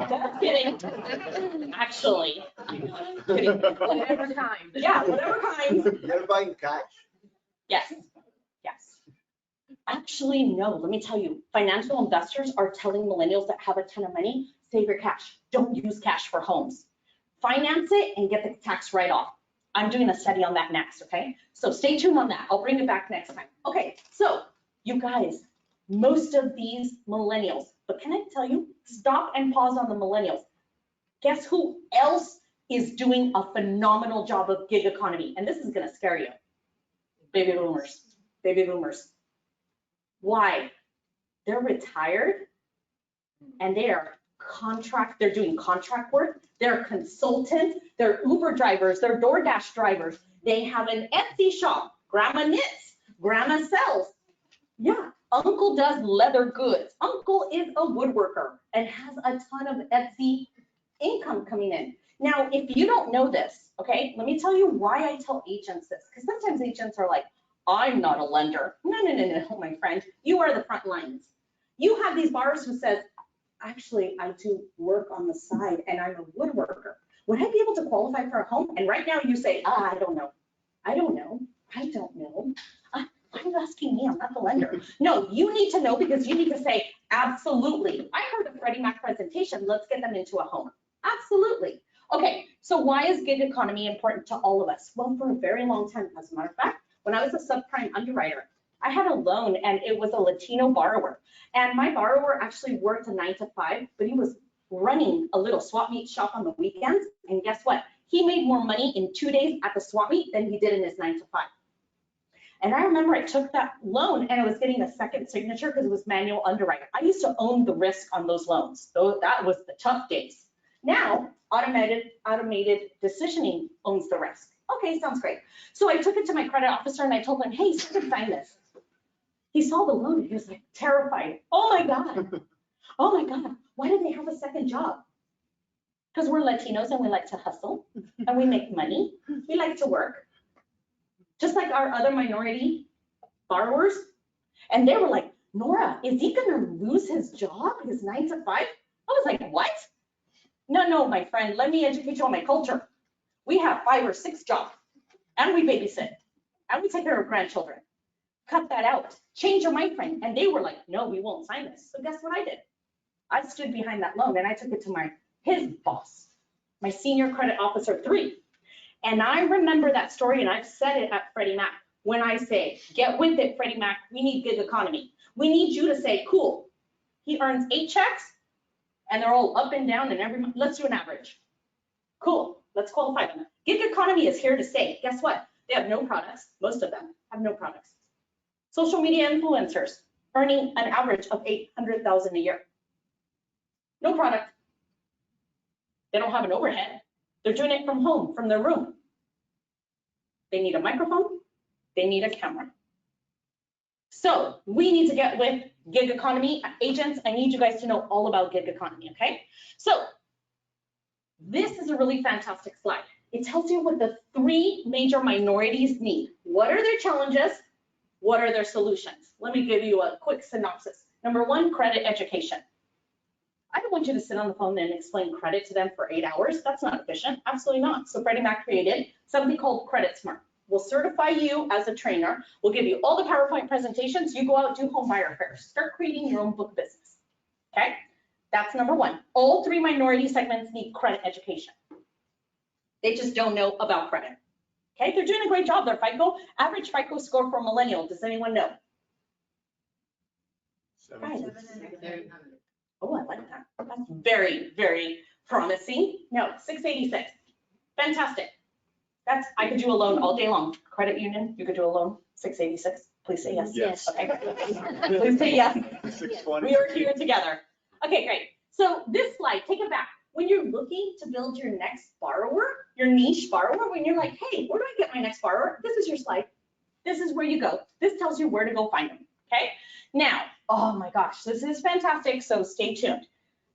Speaker 2: Actually. Kidding.
Speaker 5: Whatever kind.
Speaker 2: Yeah, whatever kind.
Speaker 4: You gotta buy in cash.
Speaker 2: Yes. Actually, no, let me tell you, financial investors are telling millennials that have a ton of money, save your cash. Don't use cash for homes. Finance it and get the tax write-off. I'm doing a study on that next, okay? So stay tuned on that. I'll bring it back next time. Okay, so you guys, most of these millennials, but can I tell you, stop and pause on the millennials. Guess who else is doing a phenomenal job of gig economy? And this is gonna scare you. Baby boomers. Why? They're retired and they're doing contract work. They're consultants, they're Uber drivers, they're DoorDash drivers. They have an Etsy shop. Grandma knits, grandma sells. Yeah, uncle does leather goods. Uncle is a woodworker and has a ton of Etsy income coming in. Now, if you don't know this, okay, let me tell you why I tell agents this, because sometimes agents are like, I'm not a lender. No, my friend, you are the front lines. You have these buyers who says, actually, I do work on the side and I'm a woodworker. Would I be able to qualify for a home? And right now you say, I don't know. I'm asking me, I'm not the lender. No, you need to know because you need to say, absolutely. I heard a Freddie Mac presentation. Let's get them into a home. Absolutely. Okay, so why is gig economy important to all of us? Well, for a very long time, as a matter of fact, when I was a subprime underwriter, I had a loan and it was a Latino borrower. And my borrower actually worked a 9 to 5, but he was running a little swap meet shop on the weekends. And guess what? He made more money in 2 days at the swap meet than he did in his 9 to 5. And I remember I took that loan and I was getting a second signature because it was manual underwriting. I used to own the risk on those loans. So that was the tough days. Now, automated decisioning owns the risk. Okay, sounds great. So I took it to my credit officer and I told him, hey, sign this. He saw the loan and he was like terrified. Oh my God. Oh my God. Why do they have a second job? Because we're Latinos and we like to hustle and we make money. We like to work. Just like our other minority borrowers. And they were like, Nora, is he gonna lose his job, his 9 to 5? I was like, what? No, my friend, let me educate you on my culture. We have 5 or 6 jobs and we babysit and we take care of grandchildren. Cut that out. Change your mind frame. And they were like, no, we won't sign this. So guess what I did? I stood behind that loan and I took it to his boss, my senior credit officer 3. And I remember that story and I've said it at Freddie Mac. When I say, get with it, Freddie Mac, we need gig economy. We need you to say, cool, he earns 8 checks and they're all up and down and every month, let's do an average. Cool, let's qualify them. Gig economy is here to stay. Guess what? They have no products. Most of them have no products. Social media influencers earning an average of $800,000 a year. No product. They don't have an overhead. They're doing it from home, from their room. They need a microphone. They need a camera. So we need to get with gig economy agents. I need you guys to know all about gig economy, okay? So this is a really fantastic slide. It tells you what the 3 major minorities need. What are their challenges? What are their solutions? Let me give you a quick synopsis. Number 1, credit education. I don't want you to sit on the phone and explain credit to them for 8 hours. That's not efficient. Absolutely not. So Freddie Mac created something called Credit Smart. We'll certify you as a trainer. We'll give you all the PowerPoint presentations. You go out, do home buyer fairs. Start creating your own book of business. Okay? That's number 1. All 3 minority segments need credit education. They just don't know about credit. Okay? They're doing a great job. Their average FICO score for millennial. Does anyone know?
Speaker 4: 700.
Speaker 2: Oh, I like that. That's very, very promising. No, 686. Fantastic. I could do a loan all day long. Credit union, you could do a loan, 686. Please say yes.
Speaker 4: Yes.
Speaker 2: Okay. Please say yes.
Speaker 4: 620.
Speaker 2: We are here together. Okay, great. So this slide, take it back. When you're looking to build your next borrower, your niche borrower, when you're like, hey, where do I get my next borrower? This is your slide. This is where you go. This tells you where to go find them. Okay. Now, oh my gosh, this is fantastic. So stay tuned.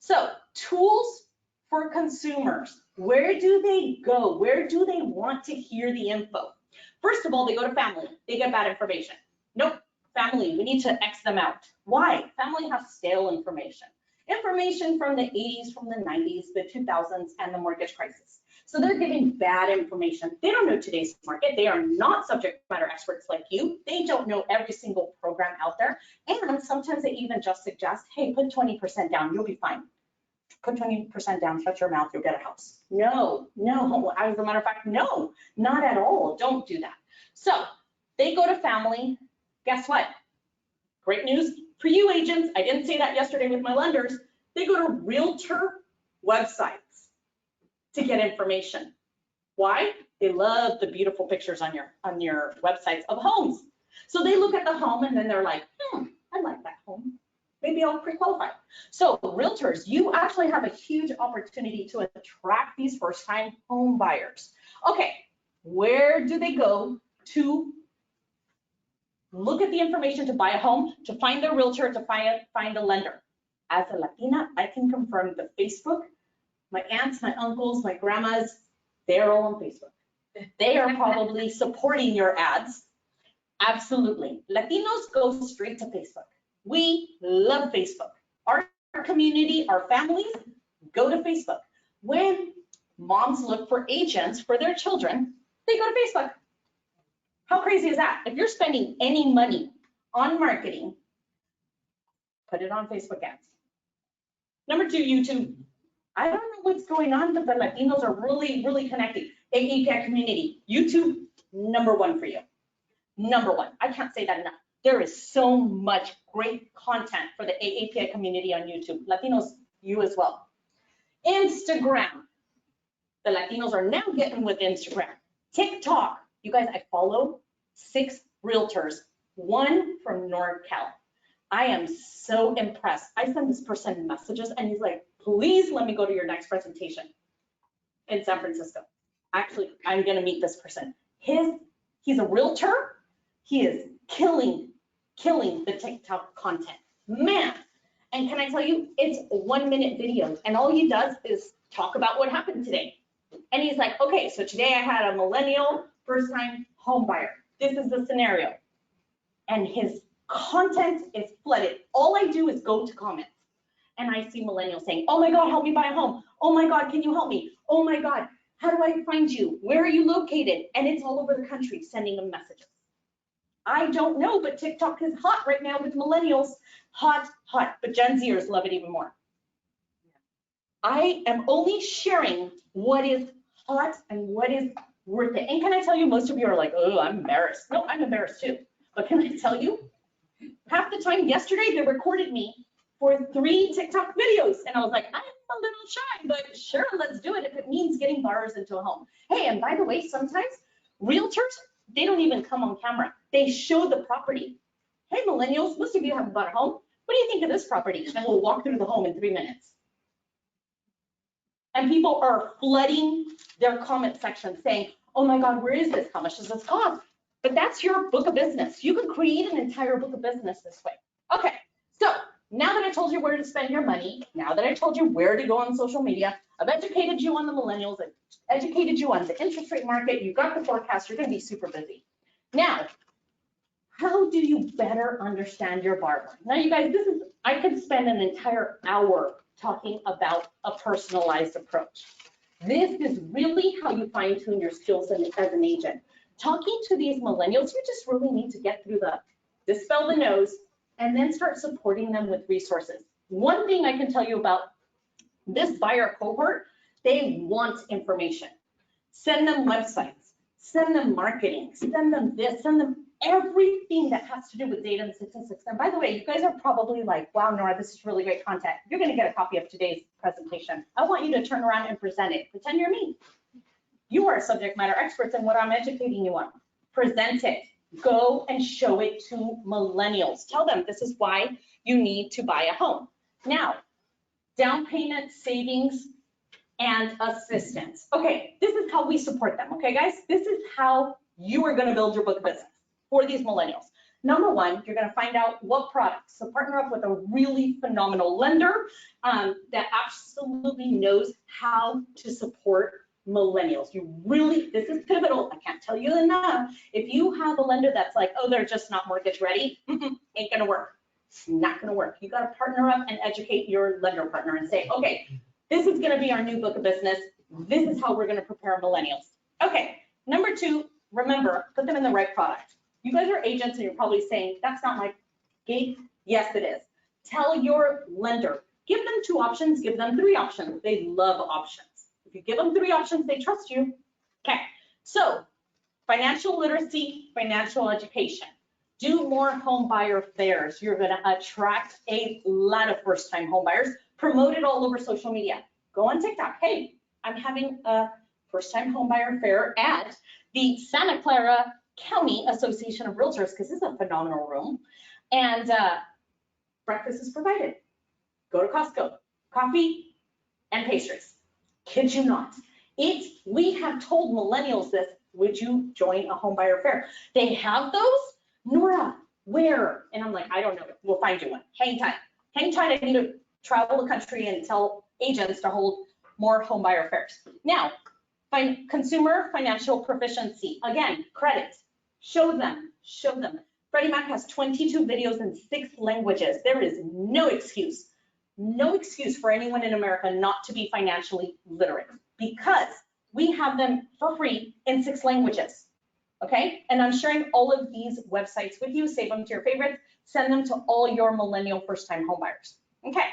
Speaker 2: So tools for consumers. Where do they go? Where do they want to hear the info? First of all, they go to family. They get bad information. Nope, family, we need to X them out. Why? Family has stale information. Information from the 80s, from the 90s, the 2000s, and the mortgage crisis. So they're giving bad information. They don't know today's market. They are not subject matter experts like you. They don't know every single program out there. And sometimes they even just suggest, hey, put 20% down, you'll be fine. Put 20% down, shut your mouth, you'll get a house. No, as a matter of fact, no, not at all. Don't do that. So they go to family. Guess what? Great news for you agents. I didn't say that yesterday with my lenders. They go to realtor websites to get information. Why? They love the beautiful pictures on your websites of homes. So they look at the home and then they're like, I like that home. Maybe I'll pre-qualify. So realtors, you actually have a huge opportunity to attract these first-time home buyers. Okay, where do they go to look at the information to buy a home, to find their realtor, to find a lender? As a Latina, I can confirm the Facebook. My aunts, my uncles, my grandmas, they're all on Facebook. They are probably supporting your ads. Absolutely. Latinos go straight to Facebook. We love Facebook. Our community, our families go to Facebook. When moms look for agents for their children, they go to Facebook. How crazy is that? If you're spending any money on marketing, put it on Facebook ads. Number 2, YouTube. I don't know what's going on, but the Latinos are really, really connected. AAPI community, YouTube, number 1 for you. Number 1. I can't say that enough. There is so much great content for the AAPI community on YouTube. Latinos, you as well. Instagram. The Latinos are now getting with Instagram. TikTok. You guys, I follow 6 realtors, 1 from NorCal. I am so impressed. I send this person messages and he's like, please let me go to your next presentation in San Francisco. Actually, I'm gonna meet this person. He's a realtor. He is killing the TikTok content. Man, and can I tell you, it's 1-minute videos and all he does is talk about what happened today. And he's like, okay, so today I had a millennial first-time home buyer. This is the scenario. And his content is flooded. All I do is go to comments and I see millennials saying, oh my God, help me buy a home. Oh my God, can you help me? Oh my God, how do I find you? Where are you located? And it's all over the country sending them messages. I don't know, but TikTok is hot right now with millennials. Hot, but Gen Zers love it even more. I am only sharing what is hot and what is worth it. And can I tell you, most of you are like, oh, I'm embarrassed. No, I'm embarrassed too. But can I tell you, half the time yesterday, they recorded me for 3 TikTok videos. And I was like, I'm a little shy, but sure, let's do it if it means getting buyers into a home. Hey, and by the way, sometimes realtors, they don't even come on camera. They show the property. Hey, millennials, most of you haven't bought a home. What do you think of this property? And we'll walk through the home in 3 minutes. And people are flooding their comment section saying, oh my God, where is this? How much does this cost? But that's your book of business. You can create an entire book of business this way. Okay, so now that I told you where to spend your money, now that I told you where to go on social media, I've educated you on the millennials, I've educated you on the interest rate market, you got the forecast, you're gonna be super busy. Now, how do you better understand your borrower? Now you guys, I could spend an entire hour talking about a personalized approach. This is really how you fine tune your skills as an agent. Talking to these millennials, you just really need to get through the dispel the no's and then start supporting them with resources. One thing I can tell you about this buyer cohort, they want information. Send them websites, send them marketing, send them this, send them everything that has to do with data and statistics. And by the way, you guys are probably like, wow, Nora, this is really great content. You're gonna get a copy of today's presentation. I want you to turn around and present it. Pretend you're me. You are subject matter experts in what I'm educating you on. Present it. Go and show it to millennials. Tell them this is why you need to buy a home. Now, down payment, savings, and assistance. Okay, this is how we support them, okay, guys? This is how you are gonna build your book of business for these millennials. Number 1, you're gonna find out what products. So partner up with a really phenomenal lender that absolutely knows how to support millennials. This is pivotal. I can't tell you enough. If you have a lender that's like, oh, they're just not mortgage ready, ain't gonna work. It's not gonna work. You gotta partner up and educate your lender partner and say, okay, this is gonna be our new book of business. This is how we're gonna prepare millennials. Okay, number 2, remember, put them in the right product. You guys are agents and you're probably saying, that's not my gig. Yes, it is. Tell your lender, give them 2 options, give them 3 options. They love options. If you give them 3 options, they trust you. Okay, so financial literacy, financial education. Do more home buyer fairs. You're gonna attract a lot of first-time home buyers. Promote it all over social media. Go on TikTok. Hey, I'm having a first-time home buyer fair at the Santa Clara County Association of Realtors, because this is a phenomenal room. And breakfast is provided. Go to Costco, coffee and pastries. Kid you not. We have told millennials this, would you join a home buyer fair? They have those? Nora, where? And I'm like, I don't know, we'll find you one. Hang tight. Hang tight, I need to travel the country and tell agents to hold more home buyer fairs. Now, consumer financial proficiency. Again, credit. Show them. Freddie Mac has 22 videos in 6 languages. There is no excuse for anyone in America not to be financially literate, because we have them for free in 6 languages, okay? And I'm sharing all of these websites with you. Save them to your favorites. Send them to all your millennial first-time homebuyers, okay?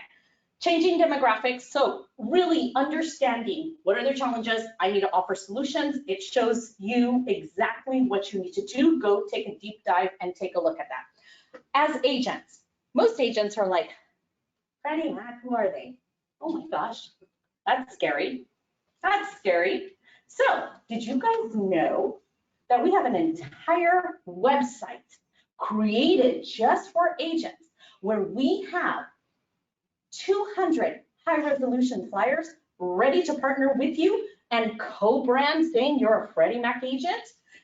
Speaker 2: Changing demographics, so really understanding what are their challenges. I need to offer solutions. It shows you exactly what you need to do. Go take a deep dive and take a look at that. As agents, most agents are like, Freddie Mac, who are they? Oh my gosh, That's scary. That's scary. So did you guys know that we have an entire website created just for agents where we have 200 high-resolution flyers ready to partner with you and co-brand saying you're a Freddie Mac agent?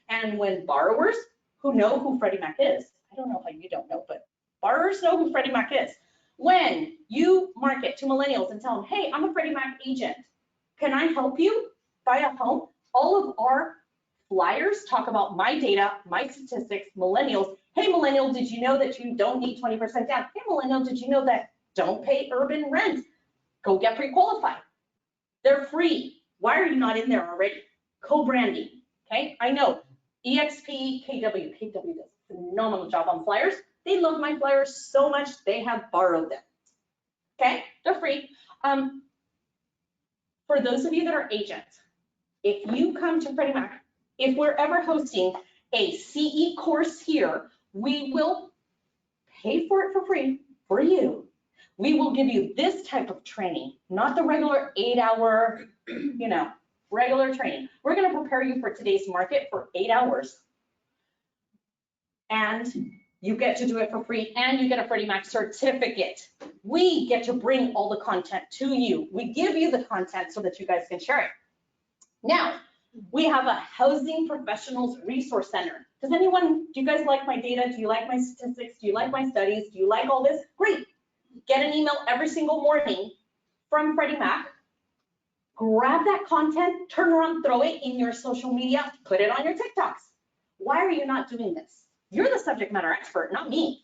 Speaker 2: And when borrowers who know who Freddie Mac is, I don't know how you don't know, but borrowers know who Freddie Mac is. When you market to millennials and tell them, hey, I'm a Freddie Mac agent, can I help you buy a home? All of our flyers talk about my data, my statistics, millennials. Hey, millennial, did you know that you don't need 20% down? Hey, millennial, did you know that don't pay urban rent? Go get pre-qualified. They're free. Why are you not in there already? Co-branding, okay? I know EXP, KW does a phenomenal job on flyers. They love my flyers so much, they have borrowed them, okay? They're free. For those of you that are agents, if you come to Freddie Mac, if we're ever hosting a CE course here, we will pay for it for free for you. We will give you this type of training, not the regular 8-hour, regular training. We're going to prepare you for today's market for 8 hours. And you get to do it for free, and you get a Freddie Mac certificate. We get to bring all the content to you. We give you the content so that you guys can share it. Now, we have a housing professionals resource center. Do you guys like my data? Do you like my statistics? Do you like my studies? Do you like all this? Great. Get an email every single morning from Freddie Mac. Grab that content, turn around, throw it in your social media, put it on your TikToks. Why are you not doing this? You're the subject matter expert, not me.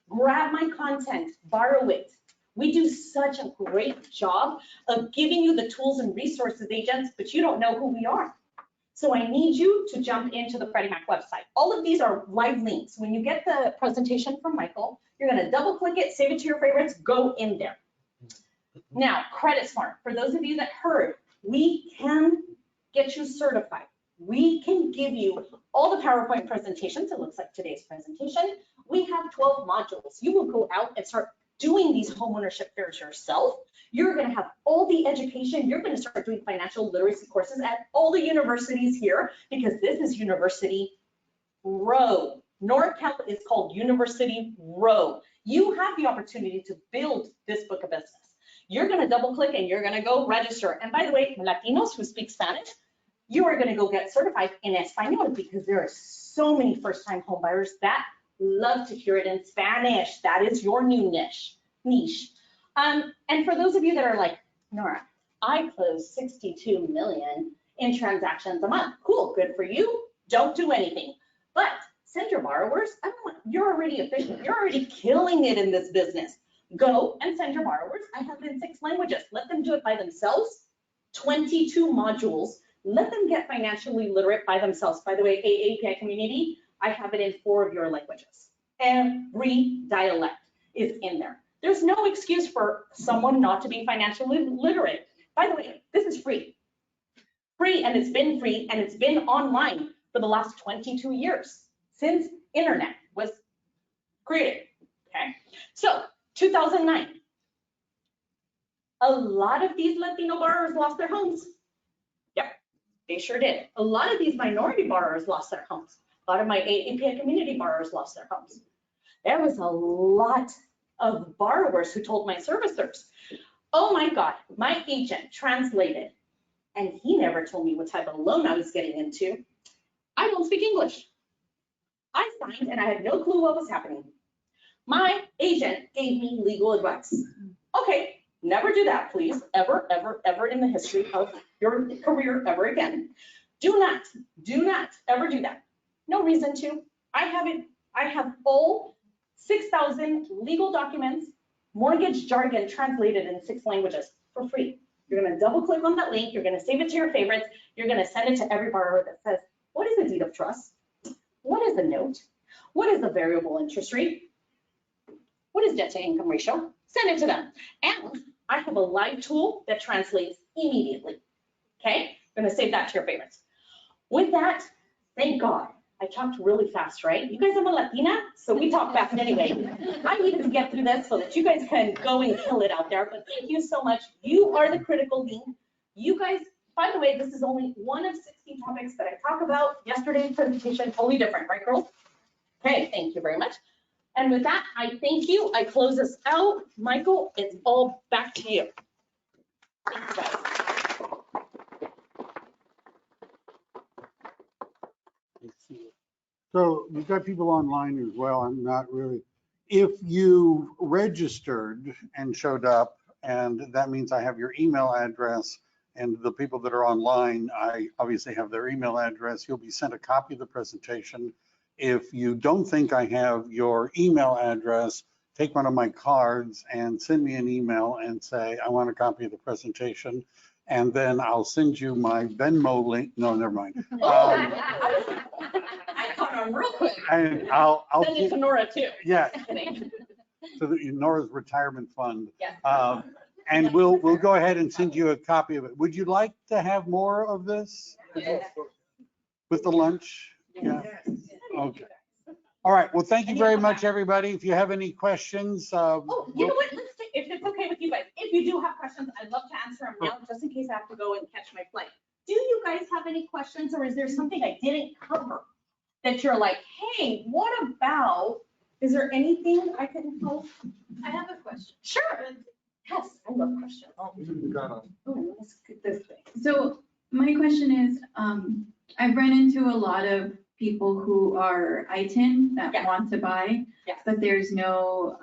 Speaker 2: Grab my content, borrow it. We do such a great job of giving you the tools and resources, agents, but you don't know who we are. So I need you to jump into the Freddie Mac website. All of these are live links. When you get the presentation from Michael, you're going to double click it, save it to your favorites, go in there. Now, Credit Smart. For those of you that heard, we can get you certified. We can give you all the PowerPoint presentations. It looks like today's presentation. We have 12 modules. You will go out and start doing these homeownership fairs yourself. You're going to have all the education. You're going to start doing financial literacy courses at all the universities here, because this is University Row. NorCal is called University Row. You have the opportunity to build this book of business. You're going to double click and you're going to go register. And by the way, Latinos who speak Spanish, you are going to go get certified in Espanol, because there are so many first-time homebuyers that love to hear it in Spanish. That is your new niche. And for those of you that are like, Nora, I close 62 million in transactions a month. Cool, good for you. Don't do anything. But send your borrowers. You're already efficient. You're already killing it in this business. Go and send your borrowers. I have it in 6 languages. Let them do it by themselves. 22 modules. Let them get financially literate by themselves. By the way, API community, I have it in 4 of your languages. Every dialect is in there. There's no excuse for someone not to be financially literate. By the way, this is free. Free, and it's been free, and it's been online for the last 22 years since internet was created, okay? So, 2009, a lot of these Latino borrowers lost their homes. Yep, they sure did. A lot of these minority borrowers lost their homes. A lot of my API community borrowers lost their homes. There was a lot of borrowers who told my servicers, oh my God, my agent translated, and he never told me what type of loan I was getting into. I don't speak English. I signed and I had no clue what was happening. My agent gave me legal advice. Okay, never do that, please, ever, ever, ever in the history of your career ever again. Do not ever do that. No reason to. I have all 6,000 legal documents, mortgage jargon translated in 6 languages for free. You're going to double click on that link. You're going to save it to your favorites. You're going to send it to every borrower that says, what is a deed of trust? What is a note? What is the variable interest rate? What is debt to income ratio? Send it to them. And I have a live tool that translates immediately. Okay, I'm going to save that to your favorites. With that, thank God I talked really fast, right? You guys have a Latina, so we talk fast anyway. I needed to get through this so that you guys can go and kill it out there, but thank you so much. You are the critical link. You guys, by the way, this is only one of 16 topics that I talk about. Yesterday's presentation, totally different, right, girls? Okay, thank you very much. And with that, I thank you. I close us out. Michael, it's all back to you. Thanks, guys.
Speaker 1: So we've got people online as well. I'm not really, if you registered and showed up, and that means I have your email address, and the people that are online, I obviously have their email address, you'll be sent a copy of the presentation. If you don't think I have your email address, take one of my cards and send me an email and say, I want a copy of the presentation. And then I'll send you my Venmo link. No, never mind.
Speaker 2: I caught on real quick.
Speaker 1: And I'll
Speaker 2: Send it to Nora too.
Speaker 1: yeah,
Speaker 2: Just kidding.
Speaker 1: to Nora's retirement fund.
Speaker 2: Yes.
Speaker 1: And we'll go ahead and send you a copy of it. Would you like to have more of this with the lunch? Yeah. Okay. All right. Well, thank you very much, everybody. If you have any questions,
Speaker 2: Oh, you know what? Let's take, if it's okay with you guys, if you do have questions, I'd love to answer them now, just in case I have to go and catch my flight. Do you guys have any questions, or is there something I didn't cover that you're like, hey, what about, is there anything I can help?
Speaker 5: I have a question.
Speaker 2: Sure. Yes, I love questions. Oh, let's get this thing.
Speaker 6: So my question is, I've run into a lot of people who are ITIN that
Speaker 2: Yeah.
Speaker 6: want to buy,
Speaker 2: Yeah.
Speaker 6: but there's no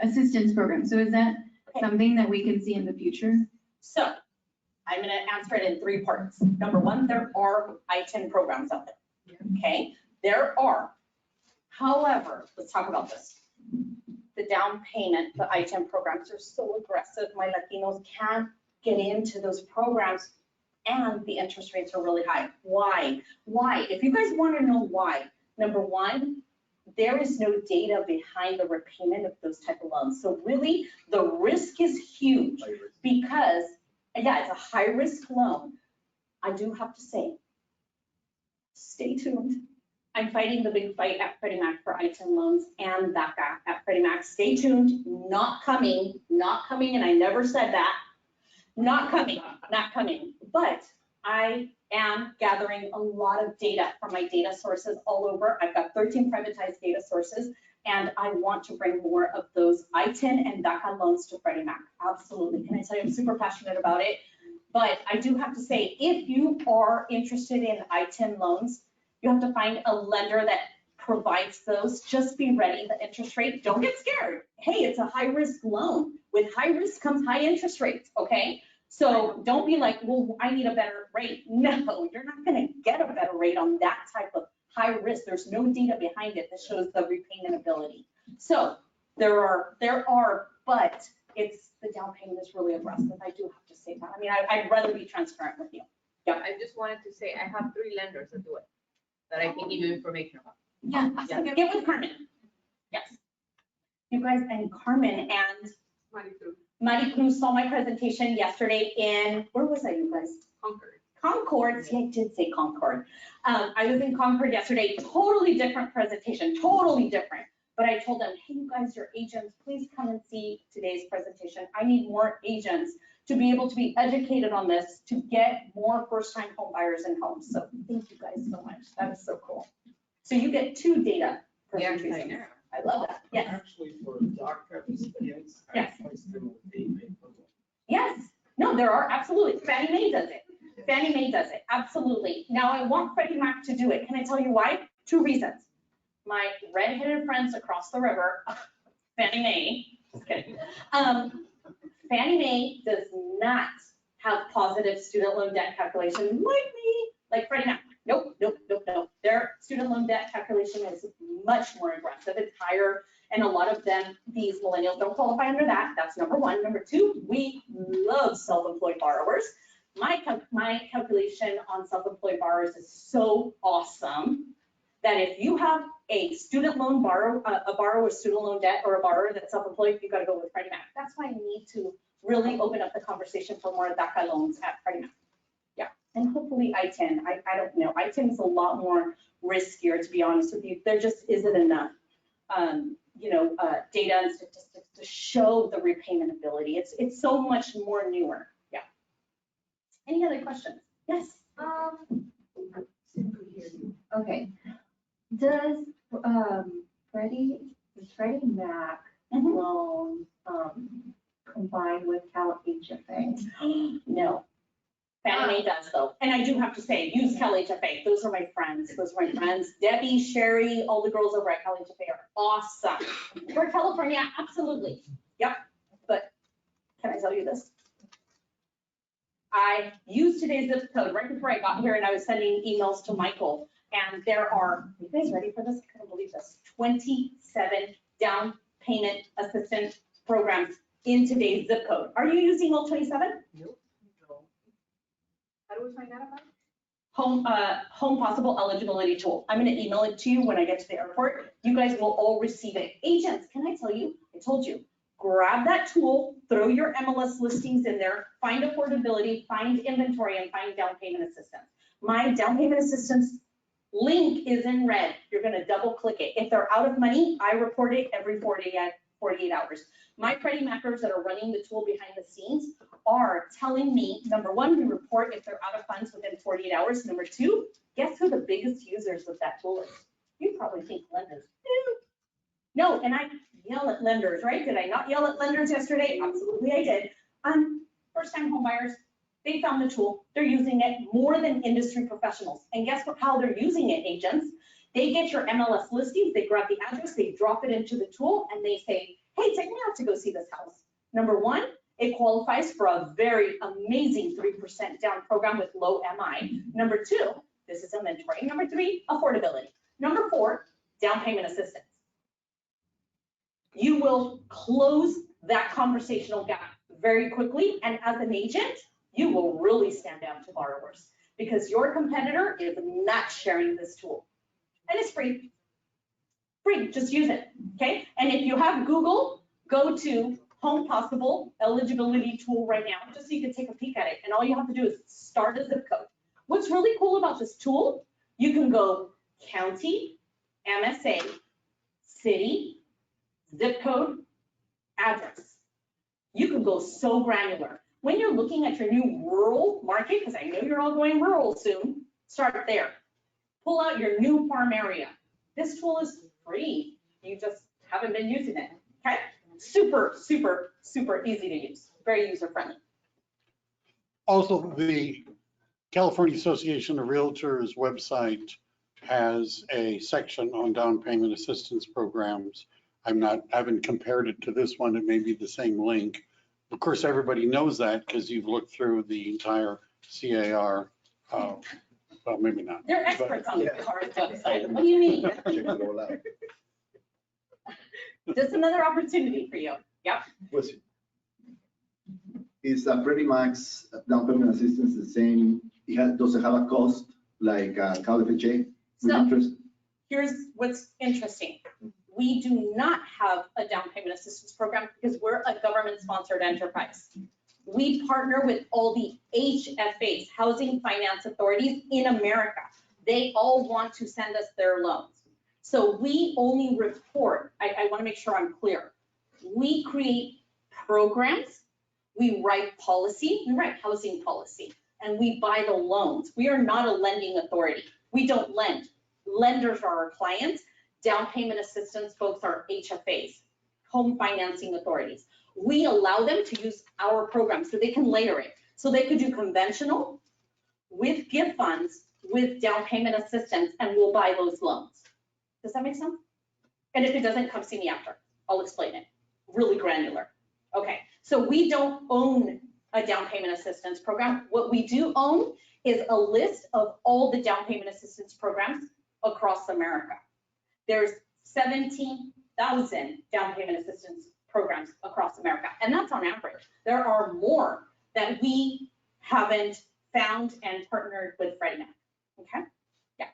Speaker 6: assistance program. So is that something that we can see in the future?
Speaker 2: So I'm going to answer it in 3 parts. Number 1, there are ITIN programs out there. Okay, there are. However, let's talk about this. The down payment, the ITIN programs are so aggressive. My Latinos can't get into those programs, and the interest rates are really high. Why? Why? If you guys want to know why, number 1, there is no data behind the repayment of those type of loans. So really, the risk is huge because, yeah, it's a high risk loan. I do have to say, stay tuned. I'm fighting the big fight at Freddie Mac for ITIN loans and DACA at Freddie Mac. Stay tuned, not coming, and I never said that. Not coming. But I am gathering a lot of data from my data sources all over. I've got 13 privatized data sources, and I want to bring more of those ITIN and DACA loans to Freddie Mac. Absolutely. Can I tell you, I'm super passionate about it. But I do have to say, if you are interested in ITIN loans, you have to find a lender that provides those. Just be ready. The interest rate, don't get scared. Hey, it's a high risk loan. With high risk comes high interest rates, okay? So don't be like, well, I need a better rate. No, you're not gonna get a better rate on that type of high risk. There's no data behind it that shows the repayment ability. So there are, but it's, the down payment is really aggressive. I do have to say that. I mean, I'd rather be transparent with you.
Speaker 5: Yeah, I just wanted to say, I have 3 lenders that do it, that I can give you information about.
Speaker 6: Yeah.
Speaker 2: Get with Carmen. Yes. You guys, and Carmen and Maricruz saw my presentation yesterday in, where was I, you guys? Concord. See, I did say Concord. I was in Concord yesterday, totally different presentation, totally different. But I told them, hey, you guys, your agents, please come and see today's presentation. I need more agents to be able to be educated on this, to get more first-time home buyers in homes. So thank you guys so much. That is so cool. So you get 2 data presentations. I love that. Yes.
Speaker 7: Actually, for DACA recipients, I
Speaker 2: Yes.
Speaker 7: place them with the main program.
Speaker 2: Yes. No, there are, absolutely. Fannie Mae does it. Fannie Mae does it, absolutely. Now, I want Freddie Mac to do it. Can I tell you why? 2 reasons. My redheaded friends across the river, Fannie Mae, just kidding. Fannie Mae does not have positive student loan debt calculation like me, like Freddie Mac. Nope. Their student loan debt calculation is much more aggressive. It's higher. And a lot of them, these millennials don't qualify under that. That's number 1. Number 2, we love self-employed borrowers. My calculation on self-employed borrowers is so awesome that if you have a student loan borrower, a borrower with student loan debt, or a borrower that's self-employed, you got to go with Freddie Mac. That's why I need to really open up the conversation for more DACA loans at Freddie Mac. Yeah. and hopefully I-10. I don't know. I-10 is a lot more riskier, to be honest with you. There just isn't enough, data and statistics to show the repayment ability. It's so much more newer. Yeah. Any other questions? Yes.
Speaker 5: Okay. Does Freddie Mac
Speaker 2: Mhm.
Speaker 5: loan combine with CalHFA?
Speaker 2: No. Fannie Mae does though. And I do have to say, use CalHFA. Those are my friends. Debbie, Sherry, all the girls over at CalHFA are awesome. For California, absolutely. Yep. But can I tell you this? I used today's zip code right before I got here and I was sending emails to Michael. And there are, you guys ready for this? I can't believe this. 27 down payment assistance programs in today's zip code. Are you using all 27?
Speaker 5: How do we find out about it?
Speaker 2: Home possible eligibility tool. I'm going to email it to you when I get to the airport. You guys will all receive it. Agents, can I tell you? I told you, grab that tool, throw your MLS listings in there, find affordability, find inventory, and find down payment assistance. My down payment assistance link is in red. You're going to double click it. If they're out of money, I report it every 48 hours. My Freddie Macers that are running the tool behind the scenes are telling me, number one, we report if they're out of funds within 48 hours. Number two, guess who the biggest users of that tool is? You probably think lenders. No, and I yell at lenders, right? Did I not yell at lenders yesterday? Absolutely I did. First-time homebuyers, they found the tool. They're using it more than industry professionals. And guess what? How they're using it, agents? They get your MLS listings, they grab the address, they drop it into the tool, and they say, hey, take me out to go see this house. Number one, it qualifies for a very amazing 3% down program with low MI. Number two, this is inventory. Number three, affordability. Number four, down payment assistance. You will close that conversational gap very quickly, and as an agent, you will really stand out to borrowers because your competitor is not sharing this tool. And it's free. Free, just use it, okay? And if you have Google, go to Home Possible Eligibility Tool right now, just so you can take a peek at it. And all you have to do is start a zip code. What's really cool about this tool, you can go county, MSA, city, zip code, address. You can go so granular. When you're looking at your new rural market, because I know you're all going rural soon, start there. Pull out your new farm area. This tool is free. You just haven't been using it, okay? Super, super, super easy to use. Very user-friendly.
Speaker 1: Also, the California Association of Realtors website has a section on down payment assistance programs. I haven't compared it to this one. It may be the same link. Of course, everybody knows that because you've looked through the entire CAR. Well, maybe not.
Speaker 2: They're experts on the
Speaker 7: Yeah.
Speaker 2: CAR's website. What do you mean?
Speaker 4: Check it all out.
Speaker 2: Just another opportunity for you. Yep.
Speaker 4: Question. Is Freddie Mac's down payment assistance the same? Does it have a cost like CalDRE with
Speaker 2: So-
Speaker 4: interest?
Speaker 2: Here's what's interesting. We do not have a down payment assistance program because we're a government-sponsored enterprise. We partner with all the HFAs, Housing Finance Authorities in America. They all want to send us their loans. So we only report, I want to make sure I'm clear. We create programs, we write policy, we write housing policy, and we buy the loans. We are not a lending authority. We don't lend. Lenders are our clients. Down payment assistance folks are HFAs, home financing authorities. We allow them to use our program so they can layer it. So they could do conventional with gift funds, with down payment assistance, and we'll buy those loans. Does that make sense? And if it doesn't, come see me after. I'll explain it. Really granular. Okay, so we don't own a down payment assistance program. What we do own is a list of all the down payment assistance programs across America. There's 17,000 down payment assistance programs across America, and that's on average. There are more that we haven't found and partnered with Freddie Mac, okay? Yeah.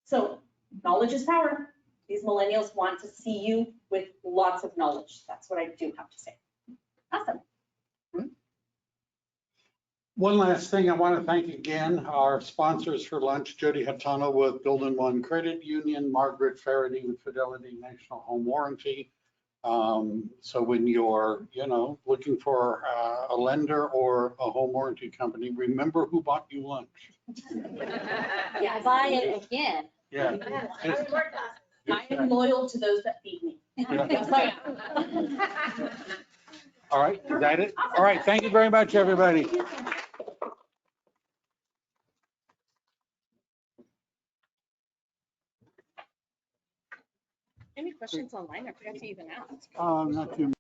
Speaker 2: So knowledge is power. These millennials want to see you with lots of knowledge. That's what I do have to say. Awesome.
Speaker 1: One last thing, I want to thank again our sponsors for lunch, Jody Hatano with Building One Credit Union, Margaret Faraday with Fidelity National Home Warranty. So when you're, looking for a lender or a home warranty company, remember who bought you lunch.
Speaker 2: Yeah, buy it again.
Speaker 1: Yeah.
Speaker 2: I am loyal to those that feed me. Yes, I am.
Speaker 1: All right, is that it? All right, thank you very much, everybody.
Speaker 2: Any questions online? I forgot to even ask.
Speaker 1: Not too